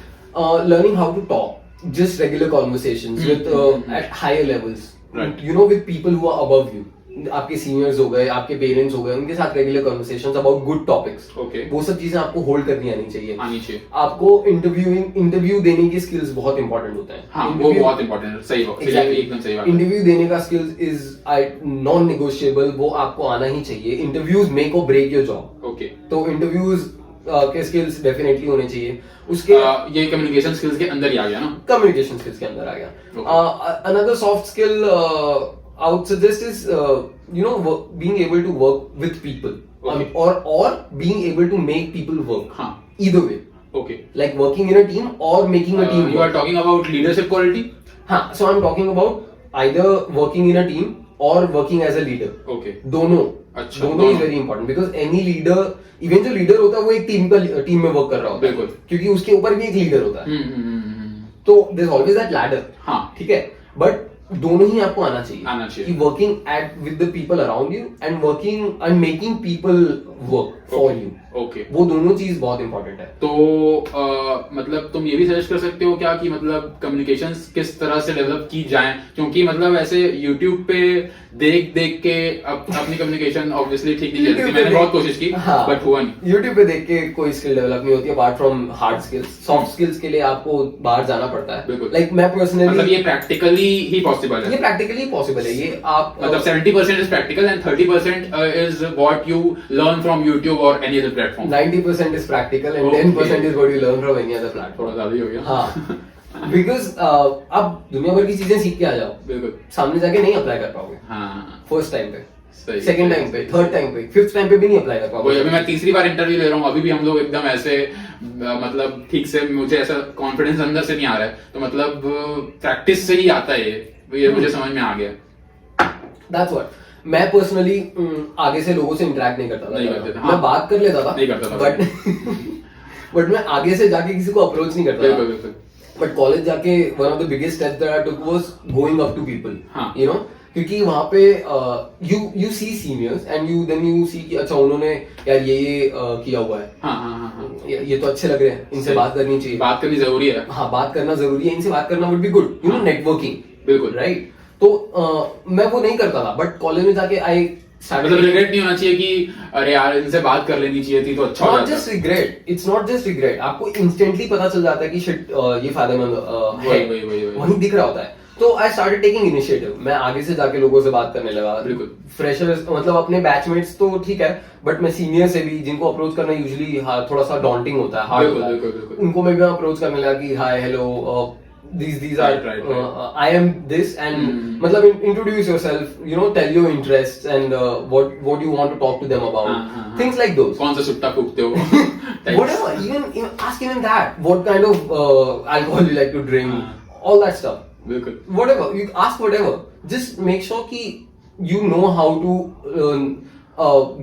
learning how to talk, just regular conversations with at higher levels, right? You know, with people who are above you, आपके seniors हो गए, आपके parents हो गए, उनके साथ regular conversations about good topics, वो सब चीजें आपको होल्ड करनी आनी चाहिए। आपको इंटरव्यू देने की स्किल्स बहुत इंपॉर्टेंट होता है। हाँ, वो बहुत इंपॉर्टेंट है। सही बात, एकदम सही बात। इंटरव्यू देने का स्किल्स इज नॉन नेगोशिएबल, वो आपको आना ही चाहिए। इंटरव्यूज मेक और ब्रेक योर जॉब। ओके, तो इंटरव्यूज के स्किल्स डेफिनेटली होने चाहिए। उसके ये कम्युनिकेशन स्किल्स के अंदर ही आ गया ना? कम्युनिकेशन स्किल्स के अंदर आ गया। Another soft skill I would suggest is being able to work with people, Okay. or being able to make people work. हाँ. Either way, Okay. like working in a team or making a team You are work. talking about leadership quality. हाँ, so I'm talking about either working in a team or working as a leader. Okay. दोनों अच्छा, दोनों दोनों. Is very important because any leader, even जो leader होता है वो एक टीम में वर्क कर रहा होता है, बिल्कुल. क्योंकि उसके ऊपर भी एक लीडर होता है. हम्म. तो there is always that ladder. हाँ. ठीक है, बट दोनों ही आपको आना चाहिए. आना चाहिए. कि working at with the people around you and working and making people work for you. Okay. वो दोनों चीज बहुत इंपॉर्टेंट है. तो मतलब तुम ये भी सजेस्ट कर सकते हो क्या कि मतलब कम्युनिकेशंस किस तरह से डेवलप की जाएं, क्योंकि मतलब ऐसे यूट्यूब पे देख देख के अपनी कम्युनिकेशन ऑब्वियसली ठीक नहीं चलती. मैंने बहुत कोशिश की बट हुआ नहीं. यूट्यूब पे देख के कोई स्किल डेवलप नहीं होती apart from hard skills. Soft skills के लिए आपको बाहर जाना पड़ता है. बिल्कुल. लाइक मैं पर्सनली, मतलब ये प्रैक्टिकली ही पॉसिबल है. ये प्रैक्टिकली पॉसिबल है. ये आप मतलब 70% is practical and 30% is what you learn from YouTube और any other platform. 90% is practical and Okay. 10% is what you learn from any other platform. थोड़ा ज्यादा ही हो गया. हाँ, बिकॉज आप दुनिया भर की चीजें सीख के आ जाओ, बिल्कुल. सामने जाके नहीं अप्लाई कर पाओगे. हाँ. फर्स्ट टाइम पे, सही. सेकंड टाइम पे, थर्ड टाइम पे, फिफ्थ टाइम पे भी नहीं अप्लाई कर वही पाओगे. अभी मैं तीसरी बार इंटरव्यू ले रहा हूँ, अभी भी हम लोग एकदम ऐसे मतलब ठीक से मुझे ऐसा कॉन्फिडेंस अंदर से नहीं आ रहा है. तो मतलब प्रैक्टिस से ही आता है ये मुझे समझ में आ गया. That's what. मैं पर्सनली आगे से लोगों से इंटरेक्ट नहीं करता था. नहीं करते थे. मैं बात कर लेता था, नहीं करता था. बट मैं आगे से जाके किसी को अप्रोच नहीं करता बिल्कुल था. बिल्कुल. बट कॉलेज जाके one of the biggest steps that I took was going up to people. हाँ. यू नो, क्योंकि वहां पे you see seniors and you see कि अच्छा उन्होंने यार ये किया हुआ है. हाँ हाँ हाँ हाँ. ये तो अच्छे लग रहे हैं, इनसे सही. बात करनी चाहिए. बात करनी जरूरी है. हाँ, बात करना जरूरी है, इनसे बात करना would be good. You know, हाँ. नेटवर्किंग. बिल्कुल. राइट. तो मैं वो नहीं करता था, बट कॉलेज में जाके आई मतलब रिग्रेट नहीं होना चाहिए कि अरे यार इनसे बात कर लेनी चाहिए थी तो अच्छा हो नॉट जाता. Just regret, it's not just regret. आपको इंस्टेंटली पता चल जाता है कि शिट ये फायदेमंद है. वही. वहीं दिख रहा होता है. तो आई स्टार्टेड टेकिंग इनिशिएटिव. मैं आगे से जाके लोगों से बात करने लगा. बिल्कुल. फ्रेशर्स मतलब अपने बैचमेट्स तो ठीक है, बट मैं सीनियर से भी, जिनको अप्रोच करना यूजुअली थोड़ा सा डॉन्टिंग होता है, हार्ड होता है, बिल्कुल. उनको मैं भी अप्रोच करने लगा कि hi hello these are Right. I am this and मतलब introduce yourself, you know, tell your interests and what you want to talk to them about. Things like those. कौन सा सुट्टा फूकते हो. Whatever, even ask even that. What kind of alcohol you like to drink, all that stuff. बिल्कुल. Whatever, you ask whatever. Just make sure कि you know how to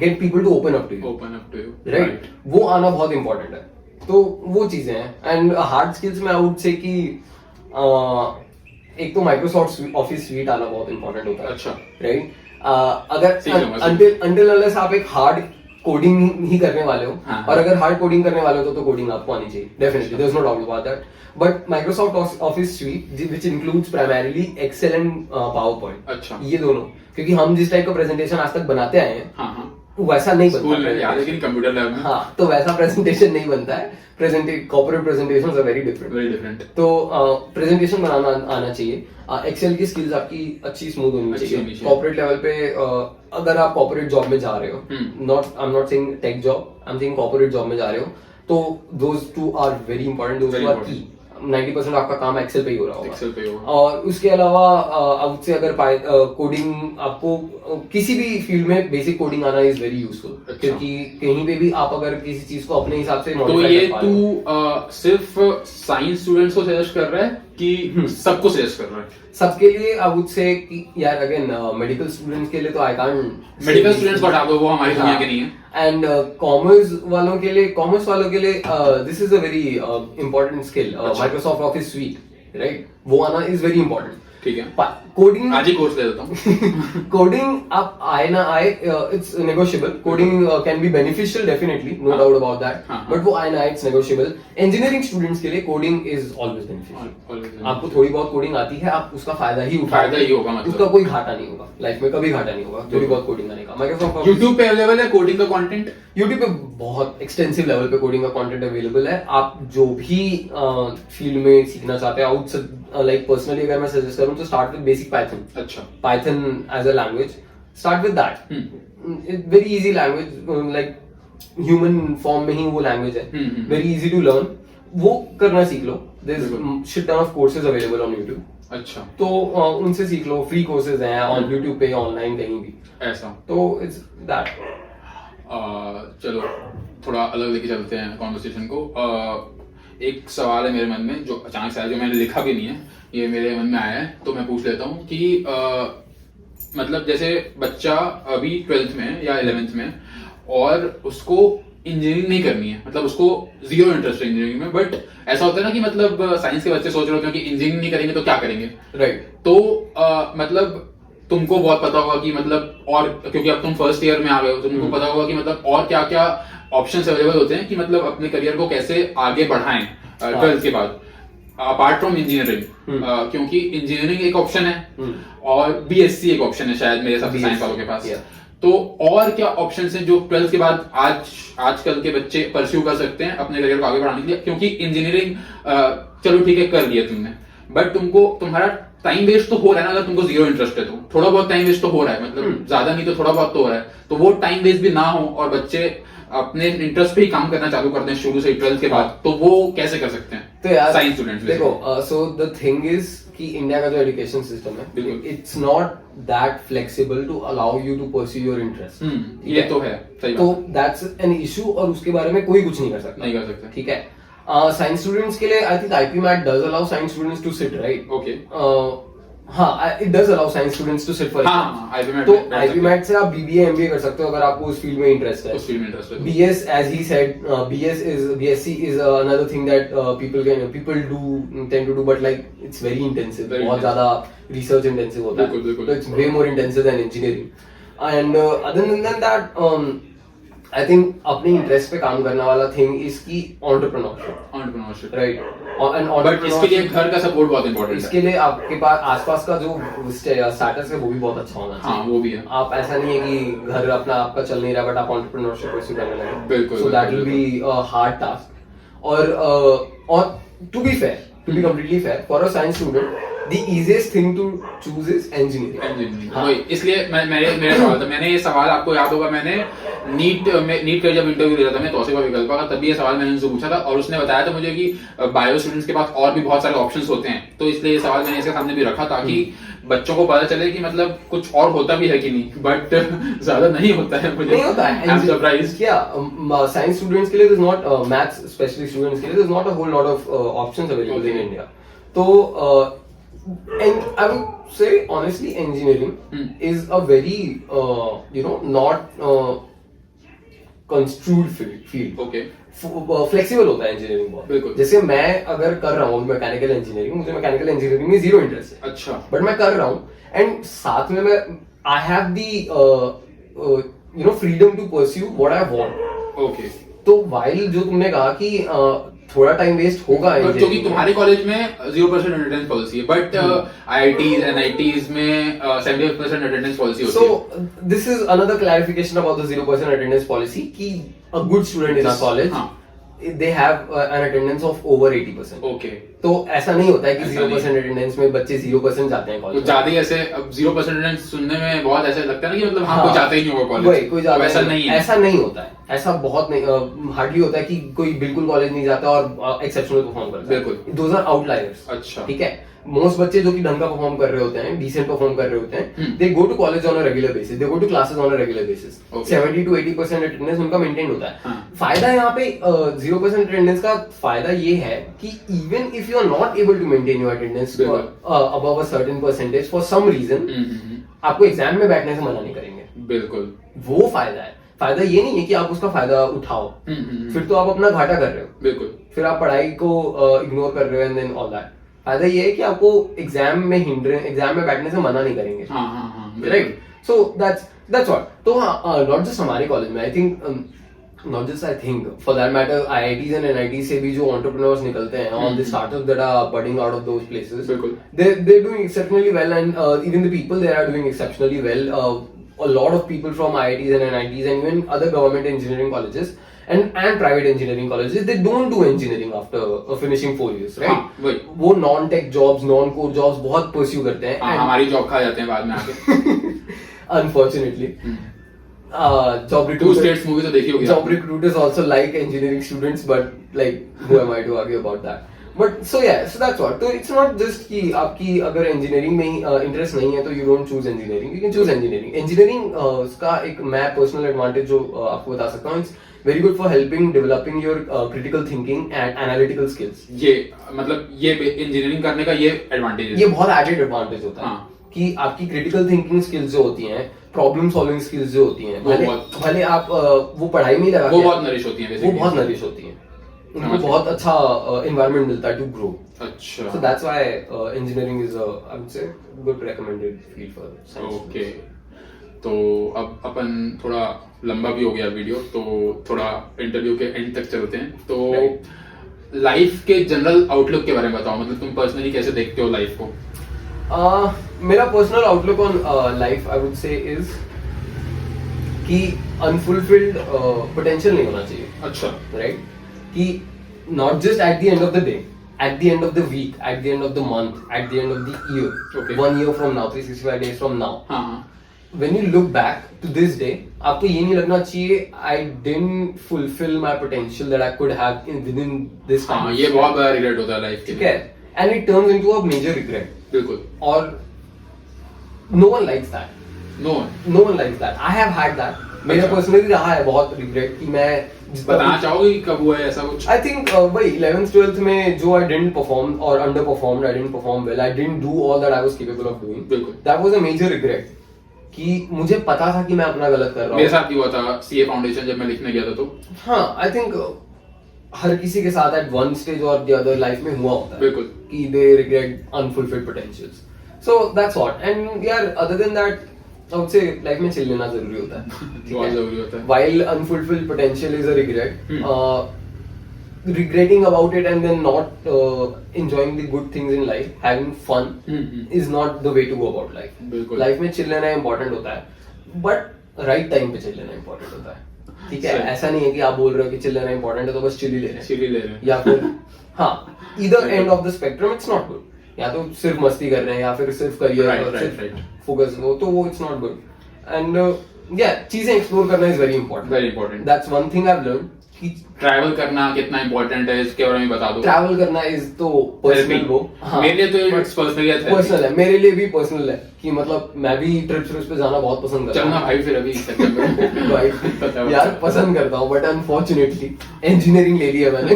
get people to open up to you. Open up to you. Right. वो आना बहुत important है. तो वो चीजें हैं. And hard skills में I would say कि एक तो माइक्रोसॉफ्ट ऑफिस स्वीट आना बहुत इंपॉर्टेंट होता है. अच्छा. राइट. अगर सीख लूंगा. अंटिल अनलेस आप एक हार्ड कोडिंग ही करने वाले हो, हाँ. और अगर हार्ड कोडिंग करने वाले हो तो कोडिंग आपको आनी चाहिए definitely. There is no doubt about that. But Microsoft Office suite which includes primarily Excel and PowerPoint. अच्छा. ये दोनों, क्योंकि हम जिस टाइप का प्रेजेंटेशन आज तक बनाते आए हैं हाँ हाँ. वैसा नहीं स्कूल में याद है बनता. कि कंप्यूटर लैब में. हाँ, तो वैसा प्रेजेंटेशन नहीं बनता है. Corporate presentations are very different. Very different. तो प्रेजेंटेशन बनाना आना चाहिए. एक्सेल की स्किल्स आपकी अच्छी स्मूथ होनी अच्छी चाहिए. होनी चाहिए. कॉर्पोरेट लेवल पे अगर आप कॉर्पोरेट जॉब में जा रहे हो, I am not saying tech job, I am saying corporate job में जा रहे हो, तो those two are very important. Those Very two are important. Key. 90% आपका काम एक्सेल पे ही हो रहा होगा. एक्सेल पे होगा. और उसके अलावा आई वुड से अगर कोडिंग आपको किसी भी फील्ड में बेसिक कोडिंग आना इज वेरी यूजफुल. अच्छा. क्योंकि कहीं पे भी आप अगर किसी चीज को अपने हिसाब से तो modify ये कर पा रहे हो. तू सिर्फ साइंस स्टूडेंट्स को सजेस्ट कर रहा है कि सबको सजेस्ट कर रहा है. सबके लिए आई वुड से कि यार अगेन मेडिकल स्टूडेंट्स के लिए तो आई कांट. मेडिकल स्टूडेंट्स को हटा दो, वो हमारी दुनिया के नहीं है. एंड कॉमर्स वालों के लिए this is a very important skill. Microsoft Office sweet, right, वो आना इज वेरी इंपॉर्टेंट. ठीक है. कोडिंग, आज ही कोर्स ले देता हूँ. कोडिंग आप आए ना आए, it's negotiable. Coding can be beneficial definitely, no doubt about that. हाँ. बट वो आए ना आए, इट्स नेगोशिएबल. इंजीनियरिंग स्टूडेंट्स के लिए कोडिंग इज ऑलवेज बेनिफिशियल. आपको थोड़ी बहुत कोडिंग आती है, आप उसका फायदा ही फायदा ही होगा. मतलब उसका कोई घाटा नहीं होगा लाइफ में, कभी घाटा नहीं होगा थोड़ी बहुत कोडिंग आने का. माइक्रोसॉफ्ट यूट्यूब पे अवेलेबल है कोडिंग का कंटेंट. यूट्यूब पे बहुत एक्सटेंसिव लेवल पे कोडिंग का कंटेंट अवेलेबल है. आप जो भी फील्ड में सीखना चाहते हैं, आउट लाइक पर्सनली अगर मैं सजेस्ट करूं तो स्टार्ट विद बेसिक पाइथन. अच्छा. Python as a language, start with that. Very easy language, like human form में ही वो लैंग्वेज है. Very easy to learn. वो करना सीख लो. There is shit ton of courses available on YouTube. अच्छा. तो उनसे सीख लो. फ्री कोर्सेज हैं ऑन यूट्यूब पे, ऑनलाइन कहीं भी. ऐसा. तो इट्स दैट. चलो थोड़ा अलग लेके चलते हैं कॉन्वर्सेशन को। एक सवाल है मेरे मन में जो अचानक से आया, जो मैंने लिखा भी नहीं है, ये मेरे मन में आया है, तो मैं पूछ लेता हूँ कि मतलब जैसे बच्चा अभी 12th में है या 11th में और उसको इंजीनियरिंग नहीं करनी है, मतलब उसको जीरो इंटरेस्ट है इंजीनियरिंग में, बट ऐसा होता है ना कि मतलब साइंस के बच्चे सोच रहे होते हैं कि इंजीनियरिंग नहीं करेंगे तो क्या करेंगे, राइट। तो मतलब तुमको बहुत पता होगा कि मतलब, और क्योंकि अब तुम फर्स्ट ईयर में आ गए हो, तुमको पता होगा कि मतलब और क्या क्या ऑप्शंस अवेलेबल होते हैं कि मतलब अपने करियर को कैसे आगे बढ़ाएं 12th के बाद, अपार्ट फ्रॉम इंजीनियरिंग, क्योंकि इंजीनियरिंग एक ऑप्शन है और बीएससी एक ऑप्शन है शायद मेरे हिसाब से साइंस वालों के पास। तो और क्या ऑप्शंस हैं जो 12th के बाद आजकल के बच्चे परस्यू कर सकते हैं अपने करियर को आगे बढ़ाने के लिए, क्योंकि इंजीनियरिंग चलो ठीक है कर लिया तुमने, बट तुमको तुम्हारा टाइम वेस्ट तो हो रहा है ना, अगर तुमको जीरो इंटरेस्ट है तो थोड़ा बहुत टाइम वेस्ट तो हो रहा है, मतलब ज्यादा नहीं तो थोड़ा बहुत तो हो रहा है, तो वो टाइम वेस्ट भी ना हो और बच्चे अपने इंटरेस्ट पे ही काम करना चालू करते हैं शुरू से 12th के बाद, तो वो कैसे कर सकते हैं तो यार साइंस स्टूडेंट्स? देखो, सो द थिंग इज कि इंडिया का जो एजुकेशन सिस्टम है, it's not that flexible to allow you to pursue your interest. ये तो है, सही तो बात है। दैट्स एन इशू और उसके बारे में कोई कुछ नहीं कर सकता, नहीं कर सकते। ठीक है। साइंस स्टूडेंट्स के लिए I think IPMAT does allow science students to sit, right? Okay, हाँ, it does allow science students to sit for IPMAT तो आईपी मैट से आप बीबीए एमबीए कर सकते हो अगर आपको उस फील्ड में इंटरेस्ट है। उस फील्ड में इंटरेस्ट है। BS, as he said, BSc is another thing that people tend to do, but like it's very intensive, बहुत ज़्यादा research intensive होता है, बिल्कुल। तो it's way more intensive than engineering. And other than that, I think अपने interest पे काम करने वाला थिंग इसकी एंटरप्रेन्योरशिप, राइट? बट इसके लिए घर का सपोर्ट बहुत इंपॉर्टेंट है। इसके लिए आपके पास आसपास का जो स्टेटस है वो भी बहुत अच्छा होना चाहिए। हाँ, वो भी है। आप ऐसा नहीं है कि घर अपना आपका चल नहीं रहा बट आप एंटरप्रेन्योरशिप परस्यू करने लगे, बिल्कुल। So that will be a hard task. और to be completely fair, for a science student the easiest thing to choose is engineering. हाँ, इसलिए मेरा सवाल था, मैंने ये सवाल, आपको याद होगा, मैंने नीट का जब इंटरव्यू दिया था मैं तौसीफ विकल्प का, तभी ये सवाल मैंने उनसे पूछा था और उसने बताया था मुझे कि बायो स्टूडेंट्स के पास और भी बहुत सारे ऑप्शंस होते हैं, तो इसलिए ये सवाल मैंने इसके सामने भी रखा ताकि बच्चों को पता चले कि मतलब कुछ और होता भी है कि नहीं, बट ज्यादा नहीं होता है। मुझे नहीं होता है। I am surprised. क्या साइंस स्टूडेंट्स के लिए there's not maths specially students के लिए there's not a whole lot of options available in India. तो and I would say honestly, engineering is a very not construed field. Okay, flexible होता है engineering बहुत। बिल्कुल। जैसे मैं अगर कर रहा हूँ मैकेनिकल इंजीनियरिंग, मुझे मैकेनिकल इंजीनियरिंग में जीरो इंटरेस्ट है, अच्छा, बट मैं कर रहा हूँ एंड साथ में मैं I have the freedom to pursue what I want. Okay. तो वाइल जो तुमने कहा कि थोड़ा टाइम वेस्ट होगा, क्योंकि तुम्हारे कॉलेज में 0% अटेंडेंस पॉलिसी है, बट IITs NITs में 70% अटेंडेंस पॉलिसी होती है। So this is another clarification about the 0% attendance policy कि a good student in our college, they have an attendance of over 80%. Okay, तो ऐसा नहीं होता है कि 0% अटेंडेंस में बच्चे 0% जाते हैं तो कॉलेज। ज्यादा ही ऐसे अब 0% अटेंडेंस सुनने में बहुत ऐसा लगता है ना कि मतलब हाँ, कोई जाता ही नहीं होगा कॉलेज, कोई जाता ऐसा नहीं है। ऐसा नहीं होता है, ऐसा बहुत नहीं, हार्डली होता है कि कोई बिल्कुल कॉलेज नहीं जाता और एक्सेप्शनल परफॉर्म करता है। बिल्कुल। Those are outliers. अच्छा, ठीक है। मोस्ट बच्चे जो कि ढंग का परफॉर्म कर रहे होते हैं, डिसेंट परफॉर्म कर रहे होते हैं, they go to college on a regular basis, they go to classes on a regular basis. 70 to 80% attendance उनका मेंटेन होता है। फायदा यहाँ पे 0% अटेंडेंस का फायदा ये है कि even if you are not able to maintain your attendance above a certain percentage for some reason, आपको एग्जाम में बैठने से मना नहीं करेंगे। बिल्कुल, वो फायदा है। फायदा ये नहीं है कि आप उसका फायदा उठाओ, फिर तो आप अपना घाटा कर रहे हो, बिल्कुल, फिर आप पढ़ाई को इग्नोर कर रहे हो एंड देन ऑल दैट। फायदा ये है कि आपको एग्जाम में बैठने से मना नहीं करेंगे, राइट? So that's what. तो हाँ, नॉट जस्ट हमारे कॉलेज में, I think not just I think, for that matter, IITs and NITs से भी जो entrepreneurs निकलते हैं, all the startups that are budding out of those places, they're doing exceptionally well, and even the people there are doing exceptionally well. A lot of people from IITs and NITs and even other government engineering colleges and private engineering colleges, they don't do engineering after finishing 4 years, right? वो non-tech jobs, non-core jobs बहुत pursue करते हैं, हमारी job खा जाते हैं बाद में आके, unfortunately. Two States movie तो देखी होगी। Job recruiters also like engineering students, but like who am I to argue about that? But so that's what. तो इट्स नॉट जस्ट कि आपकी अगर इंजीनियरिंग में ही इंटरेस्ट नहीं है तो you don't choose engineering. You can choose engineering. Engineering का एक मैं पर्सनल एडवांटेज जो आपको बता सकता हूँ, it's very good for helping developing your critical thinking and analytical skills. ये मतलब ये इंजीनियरिंग करने का ये एडवांटेज है. ये बहुत एडेड एडवांटेज होता है. हाँ. कि आपकी क्रिटिकल थिंकिंग स्किल्स जो होती हैं, प्रॉब्लम सॉल्विंग स्किल्स जो होती हैं, भले आप वो पढ़ाई में लगा, वो बहुत नरिश होती हैं. वो बहुत नरिश होती हैं. उनको बहुत अच्छा एनवायरनमेंट मिलता है टू ग्रो. अच्छा. So that's why engineering is I would से good recommended field for science. Okay. तो अब अपन थोड़ा लंबा भी हो गया वीडियो, तो थोड़ा इंटरव्यू के एंड तक चलते हैं. तो लाइफ के जनरल आउटलुक के बारे में बताओ. मतलब तुम पर्सनली कैसे देखते हो लाइफ को? मेरा personal outlook on life I would से इज कि अनफुलफिल्ड पोटेंशियल नहीं होना चाहिए. अच्छा. राइट. कि not just at the end of the day, at the end of the week, at the end of the month, at the end of the year, Okay. 1 year from now, 365 days from now, हाँ. when you look back to this day, आपको ये नहीं लगना चाहिए I didn't fulfill my potential that I could have within this time. हाँ, ये बहुत बड़ा रिग्रेट होता है लाइफ के. ठीक है. And it turns into a major regret. बिल्कुल. और no one likes that. No one likes that. I have had that. मेरा पर्सनली रहा है बहुत रिग्रेट कि मैं बताना चाहोगे कि कब हुआ है ऐसा कुछ? I think वही 11th 12th में जो I didn't perform or underperformed, I didn't perform well, I didn't do all that I was capable of doing. बिल्कुल. That was a major regret. कि मुझे पता था कि मैं अपना गलत कर रहा हूँ. मेरे साथ भी हुआ था सीए फाउंडेशन जब मैं लिखने गया था तो. हाँ, I think हर किसी के साथ at one stage or the other life में हुआ होता है. बिल्कुल. कि they regret unfulfilled potentials. So that's what. And यार other than that I would say life में चिल लेना जरूरी होता है. बहुत जरूरी होता है. While unfulfilled potential is a regret, regretting about it and then not enjoying the good things in life, having fun is not the way to go about life. बिल्कुल. लाइफ में चिल लेना इम्पोर्टेंट होता है, but right time पे chill लेना important होता है. ठीक है. ऐसा नहीं है कि आप बोल रहे हो कि चिल लेना इम्पोर्टेंट है तो बस चिल ही ले रहे हैं. चिल ही ले रहे हैं. या फिर हाँ, either end of the spectrum it's not good. या तो सिर्फ मस्ती कर रहे हैं या फिर सिर्फ करियर सिर्फ फोकस हो, तो वो इट्स नॉट गुड. एंड या चीजें एक्सप्लोर करना is very important. Very important. That's one thing I have learn कि ट्रैवल करना कितना इंपॉर्टेंट है इसके बारे में बता दो. ट्रैवल करना इज तो पर्सनल. वो मेरे लिए तो इट्स पर्सनल है. मेरे लिए भी पर्सनल है कि मतलब मैं भी ट्रिप्स पे जाना बहुत पसंद करता हूँ. चलना भाई फिर अभी भाई यार पसंद करता हूँ, बट अनफॉर्चुनेटली इंजीनियरिंग ले लिया मैंने.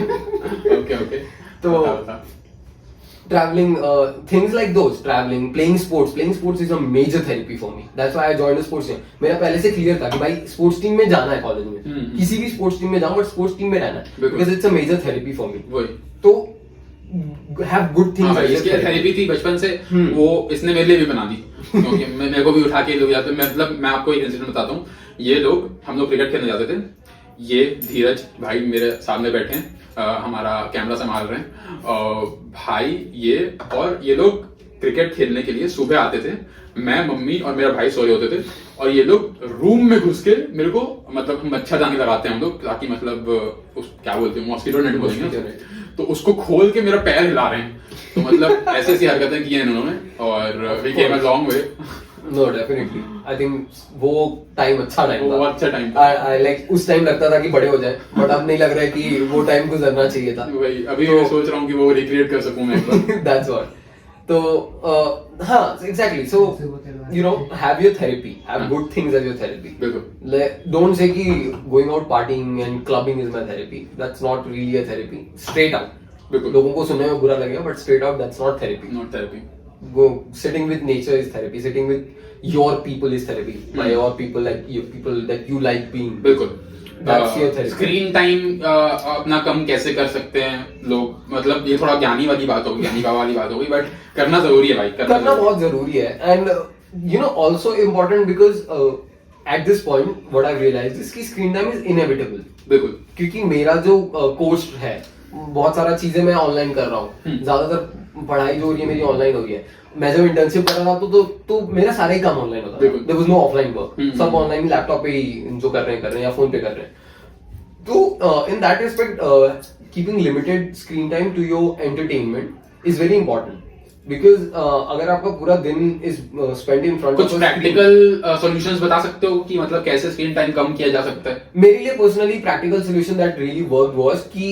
ओके. तो traveling, things like those, traveling, playing sports is a major therapy for me. That's why I joined a sports team. मेरा पहले से क्लियर था कि भाई स्पोर्ट्स टीम में जाना है कॉलेज में. किसी भी स्पोर्ट्स टीम में जाऊँ बट स्पोर्ट्स टीम में रहना है, because it's a major therapy for me. वही. तो have good things. इसकी थेरेपी थी बचपन से. वो इसने मेरे लिए भी बना दी क्योंकि मेरे को भी उठा के लोग जाते. मतलब मैं आपको एक इंसिडेंट बताता हूँ. ये लोग, हम लोग क्रिकेट खेलने जाते थे. ये धीरज भाई मेरे सामने बैठे हैं, हमारा कैमरा संभाल रहे हैं भाई ये. और ये लोग क्रिकेट खेलने के लिए सुबह आते थे. मैं, मम्मी और मेरा भाई सो रहे होते थे और ये लोग रूम में घुस के मेरे को मतलब मच्छरदानी लगाते हैं हम लोग, ताकि मतलब उस क्या बोलते हैं मॉस्किटो नेट बोलेंगे, तो उसको खोल के मेरा पैर हिला रहे हैं. तो मतलब ऐसी ऐसी हरकतें की हैं इन्होंने और we came a long way. No, definitely. I think वो टाइम अच्छा टाइम था. वो अच्छा टाइम था. I like उस टाइम लगता था कि बड़े हो जाए, बट अब नहीं लग रहा है कि वो टाइम गुजरना चाहिए था. वही अभी मैं सोच रहा हूँ कि वो रिक्रिएट कर सकूं मैं एक बार. That's what. तो हाँ, exactly. So you know, have your therapy, have good things as your therapy. बिल्कुल. Don't say कि going out partying and clubbing is my therapy. That's not really a therapy. Straight out. बिल्कुल. लोगों को सुनने में बुरा लगेगा, but straight out that's not therapy. Not therapy. Go sitting with nature is therapy. Sitting with your people is therapy. By your people, like your people that you like being. बिल्कुल. That's your therapy. Screen time अपना कम कैसे कर सकते हैं लोग. मतलब ये थोड़ा ज्ञानी वाली बात होगी, ज्ञानी बाबा वाली बात होगी, बट करना जरूरी है भाई. करना बहुत जरूरी है. And you know also important because at this point what I realize is कि स्क्रीन टाइम इज इनएविटेबल. बिल्कुल. क्योंकि मेरा जो कोर्स है, बहुत सारा चीजें मैं ऑनलाइन कर रहा हूँ. ज्यादातर पढ़ाई जो हो रही है मेरी ऑनलाइन हो रही है. मैं जब इंटर्नशिप कर रहा था तो मेरा सारा ही काम ऑनलाइन होता था. There was no offline work. सब ऑनलाइन लैपटॉप पे ही जो कर रहे हैं या फोन पे कर रहे हैं. तो in that respect keeping limited screen time to your entertainment is very important. Because अगर आपका पूरा दिन इज स्पेंड इन फ्रंट कुछ प्रैक्टिकल सॉल्यूशंस बता सकते हो कि मतलब कैसे स्क्रीन टाइम कम किया जा सकता है? मेरे लिए personally practical solution that really work was कि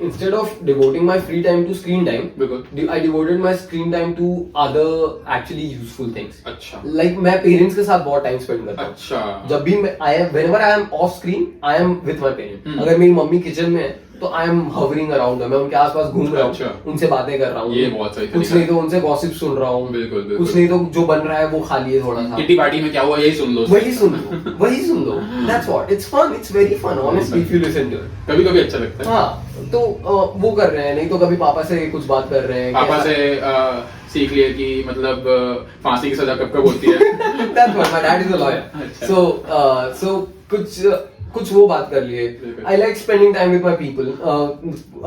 instead of devoting my free time to screen time, बिल्कुल। I devoted my screen time to other actually useful things. अच्छा। लाइक मैं पेरेंट्स के साथ बहुत टाइम स्पेंड करता हूँ। अच्छा। जब भी whenever I am of screen I am with my parent. अगर मेरी मम्मी किचन में है तो आई एम हवरिंग अराउंड, मैं उनके आसपास घूम रहा हूँ, अच्छा। उनसे बातें कर रहा हूँ। ये बहुत सही कुछ तरीका नहीं तो उनसे गॉसिप सुन रहा हूँ। बिल्कुल, बिल्कुल। कुछ नहीं तो जो बन रहा है वो खा लिए थोड़ा सा। किटी पार्टी में क्या हुआ यही सुन लो। वही सुन लो, वही सुन लो। That's what. It's fun. It's very fun. Honestly, if you listen to it. कभी कभी अच्छा लगता है। हाँ, तो वो कर रहे हैं, नहीं तो कभी पापा से कुछ बात कर रहे हैं। पापा से सीख लिए कि मतलब फांसी की सजा कब कब होती है। That's what. My dad is a lawyer. अच्छा। So कुछ वो बात कर लिए। I like spending time with my people.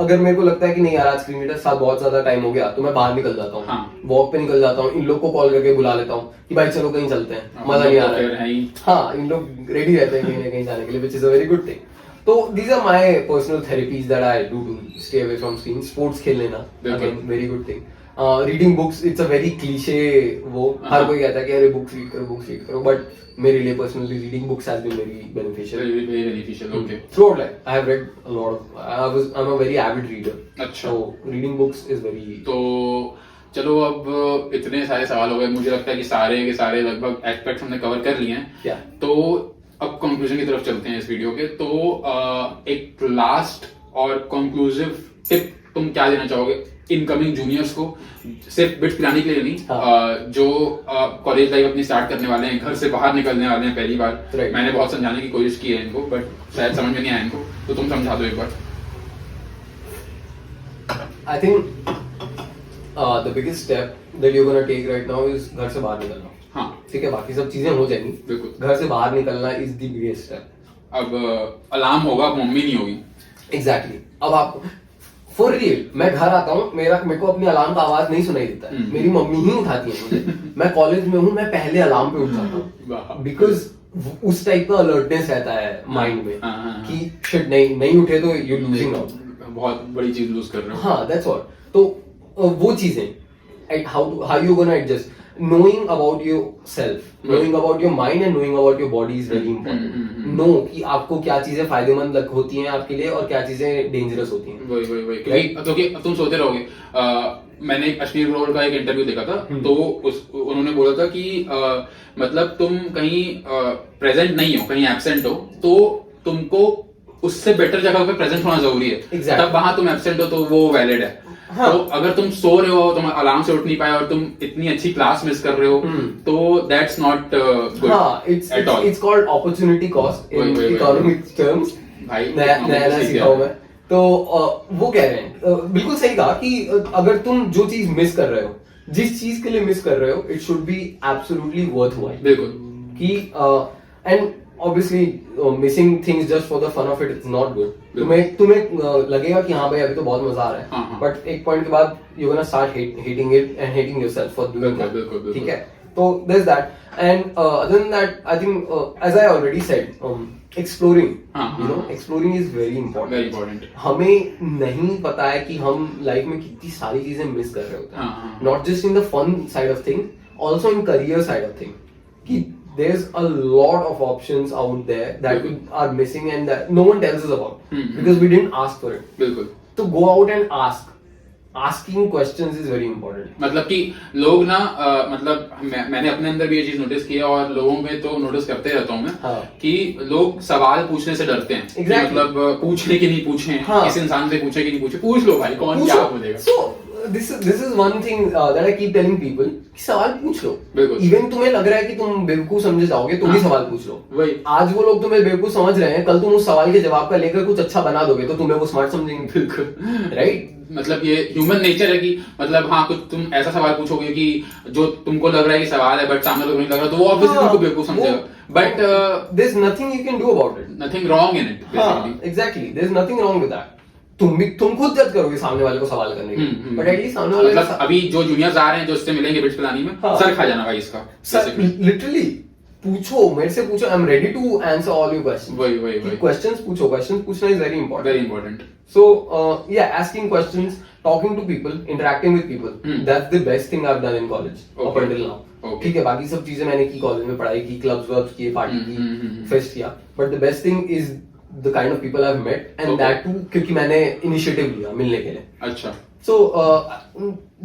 अगर मेरे को लगता है कि नहीं यार आज स्क्रीन के साथ बहुत ज्यादा टाइम हो गया तो मैं बाहर निकल जाता हूँ। हाँ। वॉक पे निकल जाता हूँ, इन लोग को कॉल करके बुला लेता हूँ कि भाई चलो कहीं चलते हैं, मजा नहीं आ रहा है। हाँ, इन लोग रेडी रहते हैं कहीं ना कहीं जाने के लिए, which is a very good thing. तो these are my personal therapies that I do to stay away from screen. Sports खेल लेना, again very good thing. Reading books, it's a very cliche वो हर कोई कहता है कि अरे बुक्स रीड करो, बट मेरे लिए personally reading books has been very beneficial. Very beneficial. Okay. Throughout life, I have read a lot of. I'm a very avid reader. अच्छा। So reading books is very. तो चलो अब इतने सारे सवाल हो गए, मुझे लगता है कि सारे के सारे लगभग एस्पेक्ट्स हमने कवर कर लिए हैं। Yeah. तो अब कंक्लूजन की तरफ चलते हैं इस वीडियो के। तो एक लास्ट और कंक्लूसिव टिप तुम क्या देना चाहोगे इनकमिंग जूनियर्स को, सिर्फ बिट्स पिलाने के लिए नहीं, हाँ। जो कॉलेज लाइफ अपनी स्टार्ट करने वाले हैं, घर से बाहर निकलने वाले हैं पहली बार। मैंने बहुत समझाने की कोशिश की है इनको, बट शायद समझ में नहीं आया इनको, तो तुम समझा दो एक बार। I think the biggest step that you're gonna take right now is घर से बाहर निकलना। हाँ। ठीक है, बाकी सब चीजें हो जाएंगी, बिल्कुल। घर से बाहर निकलना इज द बिगेस्ट स्टेप। अब अलार्म होगा, मम्मी नहीं होगी। एग्जैक्टली। अब आप फॉर रियल, मैं घर आता हूँ, मेरे को अपनी अलार्म का आवाज नहीं सुनाई देता है, मेरी मम्मी ही उठाती है मुझे। मैं कॉलेज में हूँ, मैं पहले अलार्म पे उठ जाता हूँ, बिकॉज उस टाइप का अलर्टनेस रहता है माइंड में कि शिट नहीं उठे तो यू लूजिंग आउट, बहुत बड़ी चीज लूज कर रहे हो। हाँ, दैट्स व्हाट। तो वो चीजें how you gonna adjust, knowing about yourself, knowing about your mind and knowing about your body is very important. No कि आपको क्या चीजें फायदेमंद होती हैं आपके लिए और क्या चीजें डेंजरस होती हैं। वही क्योंकि तुम सोते रहोगे। मैंने अश्लील रोल का एक इंटरव्यू देखा था, तो उन्होंने बोला था कि मतलब तुम कहीं प्रेजेंट नहीं हो, कहीं एब्सेंट हो, तो तुमको उससे बेटर जगह पे प्रेजेंट होना जरूरी है। तब वहां तुम एब्सेंट हो तो वो वैलिड है। हाँ। तो अगर तुम सो रहे हो, तुम अलार्म से उठ नहीं पाए और तुम इतनी अच्छी क्लास मिस कर रहे हो, तो that's not good at all. It's called opportunity cost in economic terms. भाई नया सीखा हूं मैं। तो वो कह रहे हैं, बिल्कुल सही कहा कि अगर तुम जो चीज मिस कर रहे हो, जिस चीज के लिए मिस कर रहे हो, it should be absolutely worthwhile. बिल्कुल। कि and obviously missing things just for the fun of it is not good. तुम्हें लगेगा कि हाँ भाई अभी तो बहुत मजा आ रहा है, बट एक पॉइंट के बाद you gonna start hating it and hating yourself for doing that. ठीक है, तो there is that. And other than that, I think as I already said, exploring, you know, exploring is very important. हमें नहीं पता है कि हम life में कितनी सारी चीजें मिस कर रहे होते हैं, not just in the fun side of thing, also in career side of thing, कि there's a lot of options out there that are missing and that no one tells us about because we didn't ask for it. बिल्कुल। तो go out and ask. Asking questions is very important. मतलब कि लोग ना मतलब मैंने अपने अंदर भी ये चीज नोटिस की है और लोगों में तो नोटिस करते रहता हूँ मैं, हाँ। कि लोग सवाल पूछने से डरते हैं। Exactly. मतलब पूछने की नहीं पूछे, हाँ। किसी इंसान से पूछे कि नहीं पूछे, पूछ लो भाई, कौन क्या बोलेगा। So this is one thing that I keep telling people कि सवाल पूछ लो। इवन तुम्हें लग रहा है कि तुम बेवकूफ समझे जाओगे तो भी सवाल पूछ लो। वही आज वो लोग तुम्हें बेवकूफ समझ रहे हैं, कल तुम उस सवाल के जवाब का लेकर कुछ अच्छा बना दोगे तो तुम्हें वो स्मार्ट समझेंगे। बिल्कुल, राइट। मतलब ये ह्यूमन नेचर है कि मतलब हाँ, कुछ तुम ऐसा सवाल पूछोगे कि जो तुमको लग रहा है कि सवाल है बट सामने लोग नहीं लग रहा, तो वो ऑब्वियसली तुमको बेवकूफ समझेगा, but there is nothing you can do about it, nothing wrong in it. Exactly, there is nothing wrong with that. तुम खुद जज करोगे सामने वाले को सवाल करने के, बट एटलीस्ट सामने वाले मतलब अभी जो जूनियर्स आ रहे हैं जो इससे मिलेंगे बिट्स पिलानी में, सर खा जाना भाई इसका। लिटरली पूछो, मेरे से पूछो, I am ready to answer all your questions. वही क्वेश्चंस पूछो, क्वेश्चंस पूछना is very important, very important. So yeah asking questions, talking to people, interacting with people, that's the best thing I've done in college up until now. ठीक है, बाकी सब चीजें मैंने की कॉलेज में, पढ़ाई की, क्लब्स वर्क किए, पार्टी की, फेस्ट किया, but the best thing is the kind of people I have met, and that too क्योंकि मैंने इनिशिएटिव लिया मिलने के लिए. अच्छा. So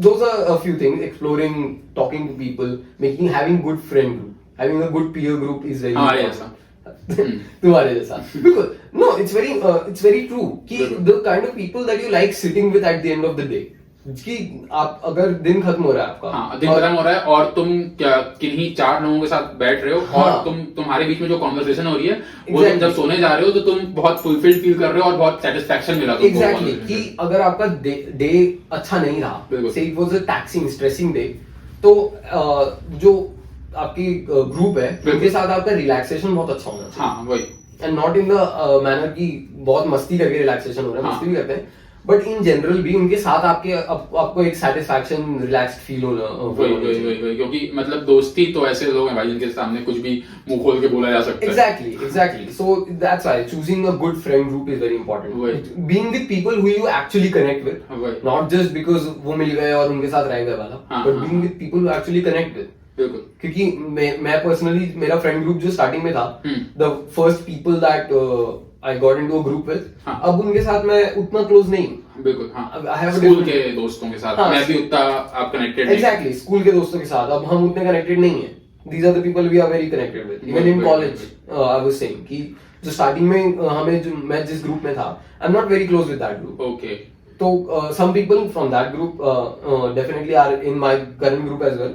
those are a few things: exploring, talking to people, having good friend group, having a good peer group is very important. तुम्हारे जैसा. Because no, it's very true कि the kind of people that you like sitting with at the end of the day, कि आप अगर दिन खत्म हो रहा है आपका, हाँ, दिन खत्म हो रहा है और तुम क्या किन्हीं 4 लोगों के साथ बैठ रहे हो, हाँ, और तुम्हारे बीच में जो कॉन्वर्सेशन हो रही है वो तुम जब सोने जा रहे हो तो तुम बहुत फुलफिल्ड फील कर रहे हो और बहुत सेटिस्फैक्शन मिला तुमको. एग्जैक्टली, कि अगर आपका डे अच्छा नहीं रहा, से it was a taxing stressing day, तो जो आपकी ग्रुप है उनके साथ आपका रिलैक्सेशन बहुत अच्छा होना चाहिए. हाँ, वही. And not in the manner की बहुत मस्ती करके रिलैक्सेशन हो रहा है, मस्ती भी करते हैं, बट इन जनरल भी उनके साथ आपको एक सेटिस्फैक्शन, रिलैक्स्ड फील होना. वही, क्योंकि मतलब दोस्ती तो ऐसे लोग हैं भाई जिनके सामने कुछ भी मुंह खोल के बोला जा सकता है. Exactly. So that's why choosing a good friend group is very important. Being with people who you actually connect with, not just because वो मिल गए और उनके साथ रह गए वाला, but being with people who actually connect with. बिल्कुल. क्योंकि मैं पर्सनली, मेरा फ्रेंड ग्रुप जो स्टार्टिंग में था, the first people that I got into a group with, अब उनके साथ मैं उतना क्लोज नहीं. बिल्कुल. हाँ. स्कूल के दोस्तों के साथ मैं भी उतना आप कनेक्टेड नहीं. एग्जैक्टली, स्कूल के दोस्तों के साथ अब हम उतने कनेक्टेड नहीं है. These are the people we are very connected with. Even in college, I was saying कि जो स्टार्टिंग में मैं जिस ग्रुप में था, I'm not very close with that group. Okay. So some people from that group definitely are in my current group as well,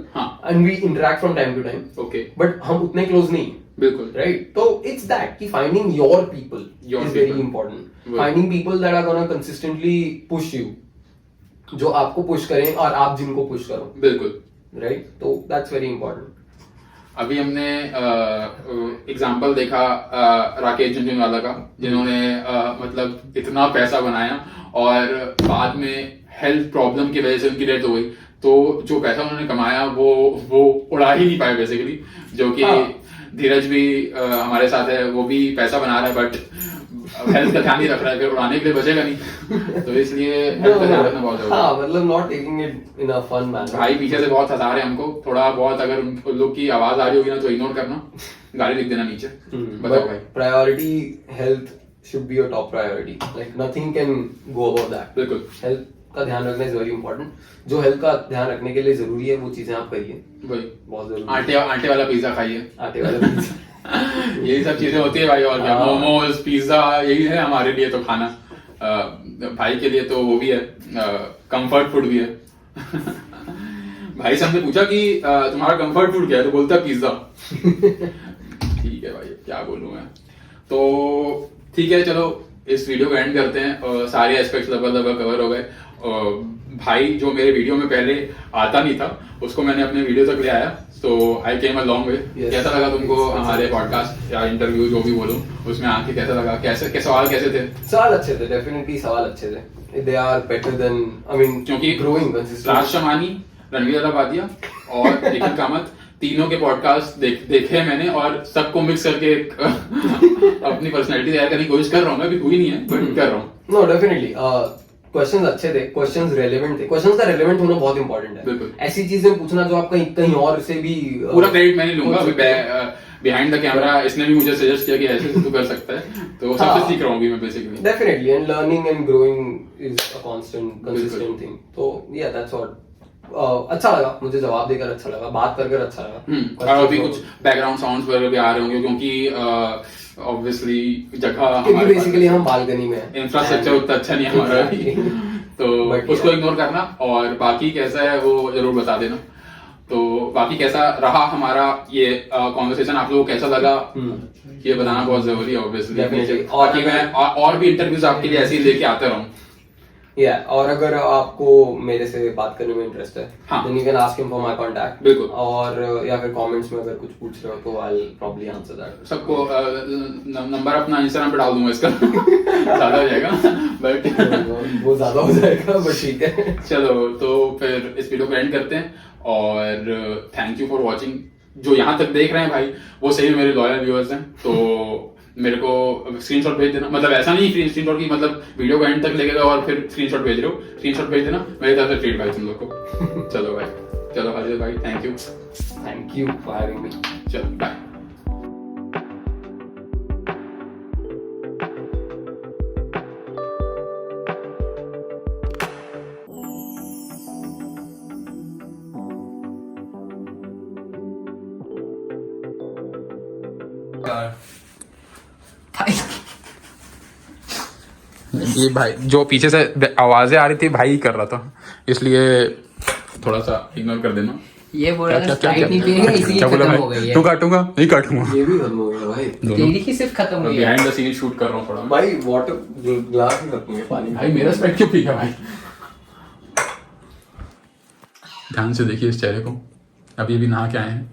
and we interact from time to time. Okay. But हम उतने close नहीं. बिल्कुल. Right. So it's that कि finding your people is very important. Finding people that are gonna consistently push you, जो आपको push करें और आप जिनको पुश करो. बिल्कुल. Right. So that's very important. अभी हमने एग्जाम्पल देखा राकेश झुनझुनवाला का, जिन्होंने मतलब इतना पैसा बनाया और बाद में हेल्थ प्रॉब्लम की वजह से उनकी डेथ हो गई, तो जो पैसा उन्होंने कमाया वो उड़ा ही नहीं पाए बेसिकली. जो कि धीरज भी हमारे साथ है, वो भी पैसा बना रहा है बट हेल्थ का ध्यान नहीं रख रहा है, फिर उड़ाने के लिए बचेगा नहीं, तो इसलिए हेल्थ का ध्यान रखना बहुत जरूरी है. हाँ, मतलब not taking it in a fun manner. भाई पीछे से बहुत हंसा रहे हैं हमको, थोड़ा बहुत अगर उन लोग की आवाज आ रही होगी ना तो इग्नोर करना, गाली लिख देना नीचे. बताओ भाई. Priority health should be your top priority. Like nothing can go above that. बिल्कुल. हेल्थ का ध्यान रखना इज वेरी इंपॉर्टेंट. जो हेल्थ का ध्यान रखने के लिए जरूरी है वो चीजें आप करिए. वही बहुत जरूरी. आटे वाला पिज्जा खाइए. आटे वाला पिज्जा. यही सब चीजें होती है भाई, और क्या. मोमोज, पिज्जा, यही है हमारे लिए तो खाना. भाई के लिए तो वो भी है, कंफर्ट फूड भी है. भाई से हमने पूछा कि तुम्हारा कंफर्ट फूड क्या है, तो बोलता है पिज्जा. ठीक है भाई, क्या बोलूं मैं. तो ठीक है, चलो इस वीडियो को एंड करते हैं. सारे एस्पेक्ट्स लगभग कवर हो गए. भाई जो मेरे वीडियो में पहले आता नहीं था, उसको मैंने अपने वीडियो तक ले आया, तो आई केम अ लॉन्ग वे. कैसा लगा तुमको हमारे पॉडकास्ट या इंटरव्यू जो भी बोलो उसमें आके, कैसा लगा? कैसे सवाल कैसे थे? सवाल अच्छे थे, डेफिनेटली सवाल अच्छे थे. They are better then, I mean, क्योंकि ग्रोइंग कंसिस्टेंट. राज शमानी, रणवीर अलाहाबादिया और निखिल कामत, तीनों के पॉडकास्ट देखे मैंने और सबको मिक्स करके अपनी पर्सनैलिटी तैयार करने की कोशिश कर रहा हूँ. मैं भी हुई नहीं है बट कर रहा हूँ. नो, डेफिनेटली क्वेश्चंस अच्छे थे, क्वेश्चंस रेलेवेंट थे. क्वेश्चंस का रेलेवेंट होना बहुत इंपॉर्टेंट है. बिल्कुल. ऐसी चीजें पूछना जो आप कहीं और से भी पूरा क्रेडिट मैं नहीं लूंगा. बिहाइंड द कैमरा इसने भी मुझे सजेस्ट किया कि ऐसे तू कर सकता है, तो सबसे सीख रहा हूँ मैं basically. Definitely, and learning and growing is a constant, consistent thing. तो या दैट्स व्हाट. अच्छा लगा मुझे, जवाब देकर अच्छा लगा, बात कर अच्छा लगा. और अभी कुछ बैकग्राउंड साउंड्स वगैरह भी आ रहे होंगे क्योंकि ऑब्वियसली जगह हमारे बेसिकली हम बालकनी में हैं, इंफ्रास्ट्रक्चर उतना अच्छा नहीं है हमारा अभी, तो उसको इग्नोर करना. और बाकी कैसा है वो जरूर बता देना. तो बाकी कैसा रहा हमारा ये कॉन्वर्सेशन, आप लोगों को कैसा लगा ये बताना बहुत जरूरी है ऑब्वियसली. और भी इंटरव्यूज आपके लिए ऐसे ही लेके आते रहूं. और अगर आपको मेरे से बात करने में इंटरेस्ट है, then you can ask him for my contact. बिल्कुल. और या फिर कमेंट्स में अगर कुछ पूछ रहे हो तो I'll probably answer that. सबको नंबर अपना इंस्टाग्राम पे डाल दूंगा इसका. ज्यादा हो जाएगा बट वो ज्यादा हो जाएगा, बट ठीक है. चलो तो फिर इस वीडियो को एंड करते हैं और थैंक यू फॉर वॉचिंग. जो यहाँ तक देख रहे हैं भाई वो सही में मेरे लॉयल व्यूअर्स हैं, तो मेरे को स्क्रीनशॉट भेज देना, मतलब ऐसा नहीं स्क्रीनशॉट की मतलब वीडियो को एंड तक लेके गए और फिर स्क्रीनशॉट भेज रहे हो, स्क्रीनशॉट भेज देना, मेरे तरफ से ट्रीट भाई तुम लोग को। चलो भाई, चलो हर्षित भाई, thank you for having me. चलो बाय। ये भाई जो पीछे से आवाजें आ रही थी भाई कर रहा था, इसलिए थोड़ा सा इग्नोर कर देना। ये बोल रहा था स्प्राइट नहीं पिएगा इसलिए खत्म हो गई है। तू काटूंगा नहीं काटूंगा, ये भी खत्म हो गया भाई। तेरी ही सिर्फ खत्म हुई है। बिहाइंड द सीन शूट कर रहा हूँ थोड़ा भाई वाटर ग्लास में खत्म हो गया पानी। भाई मेरा स्प्राइट क्यों पी गया भाई? ध्यान से देखिए इस चेहरे को, अभी भी नहा के आए हैं।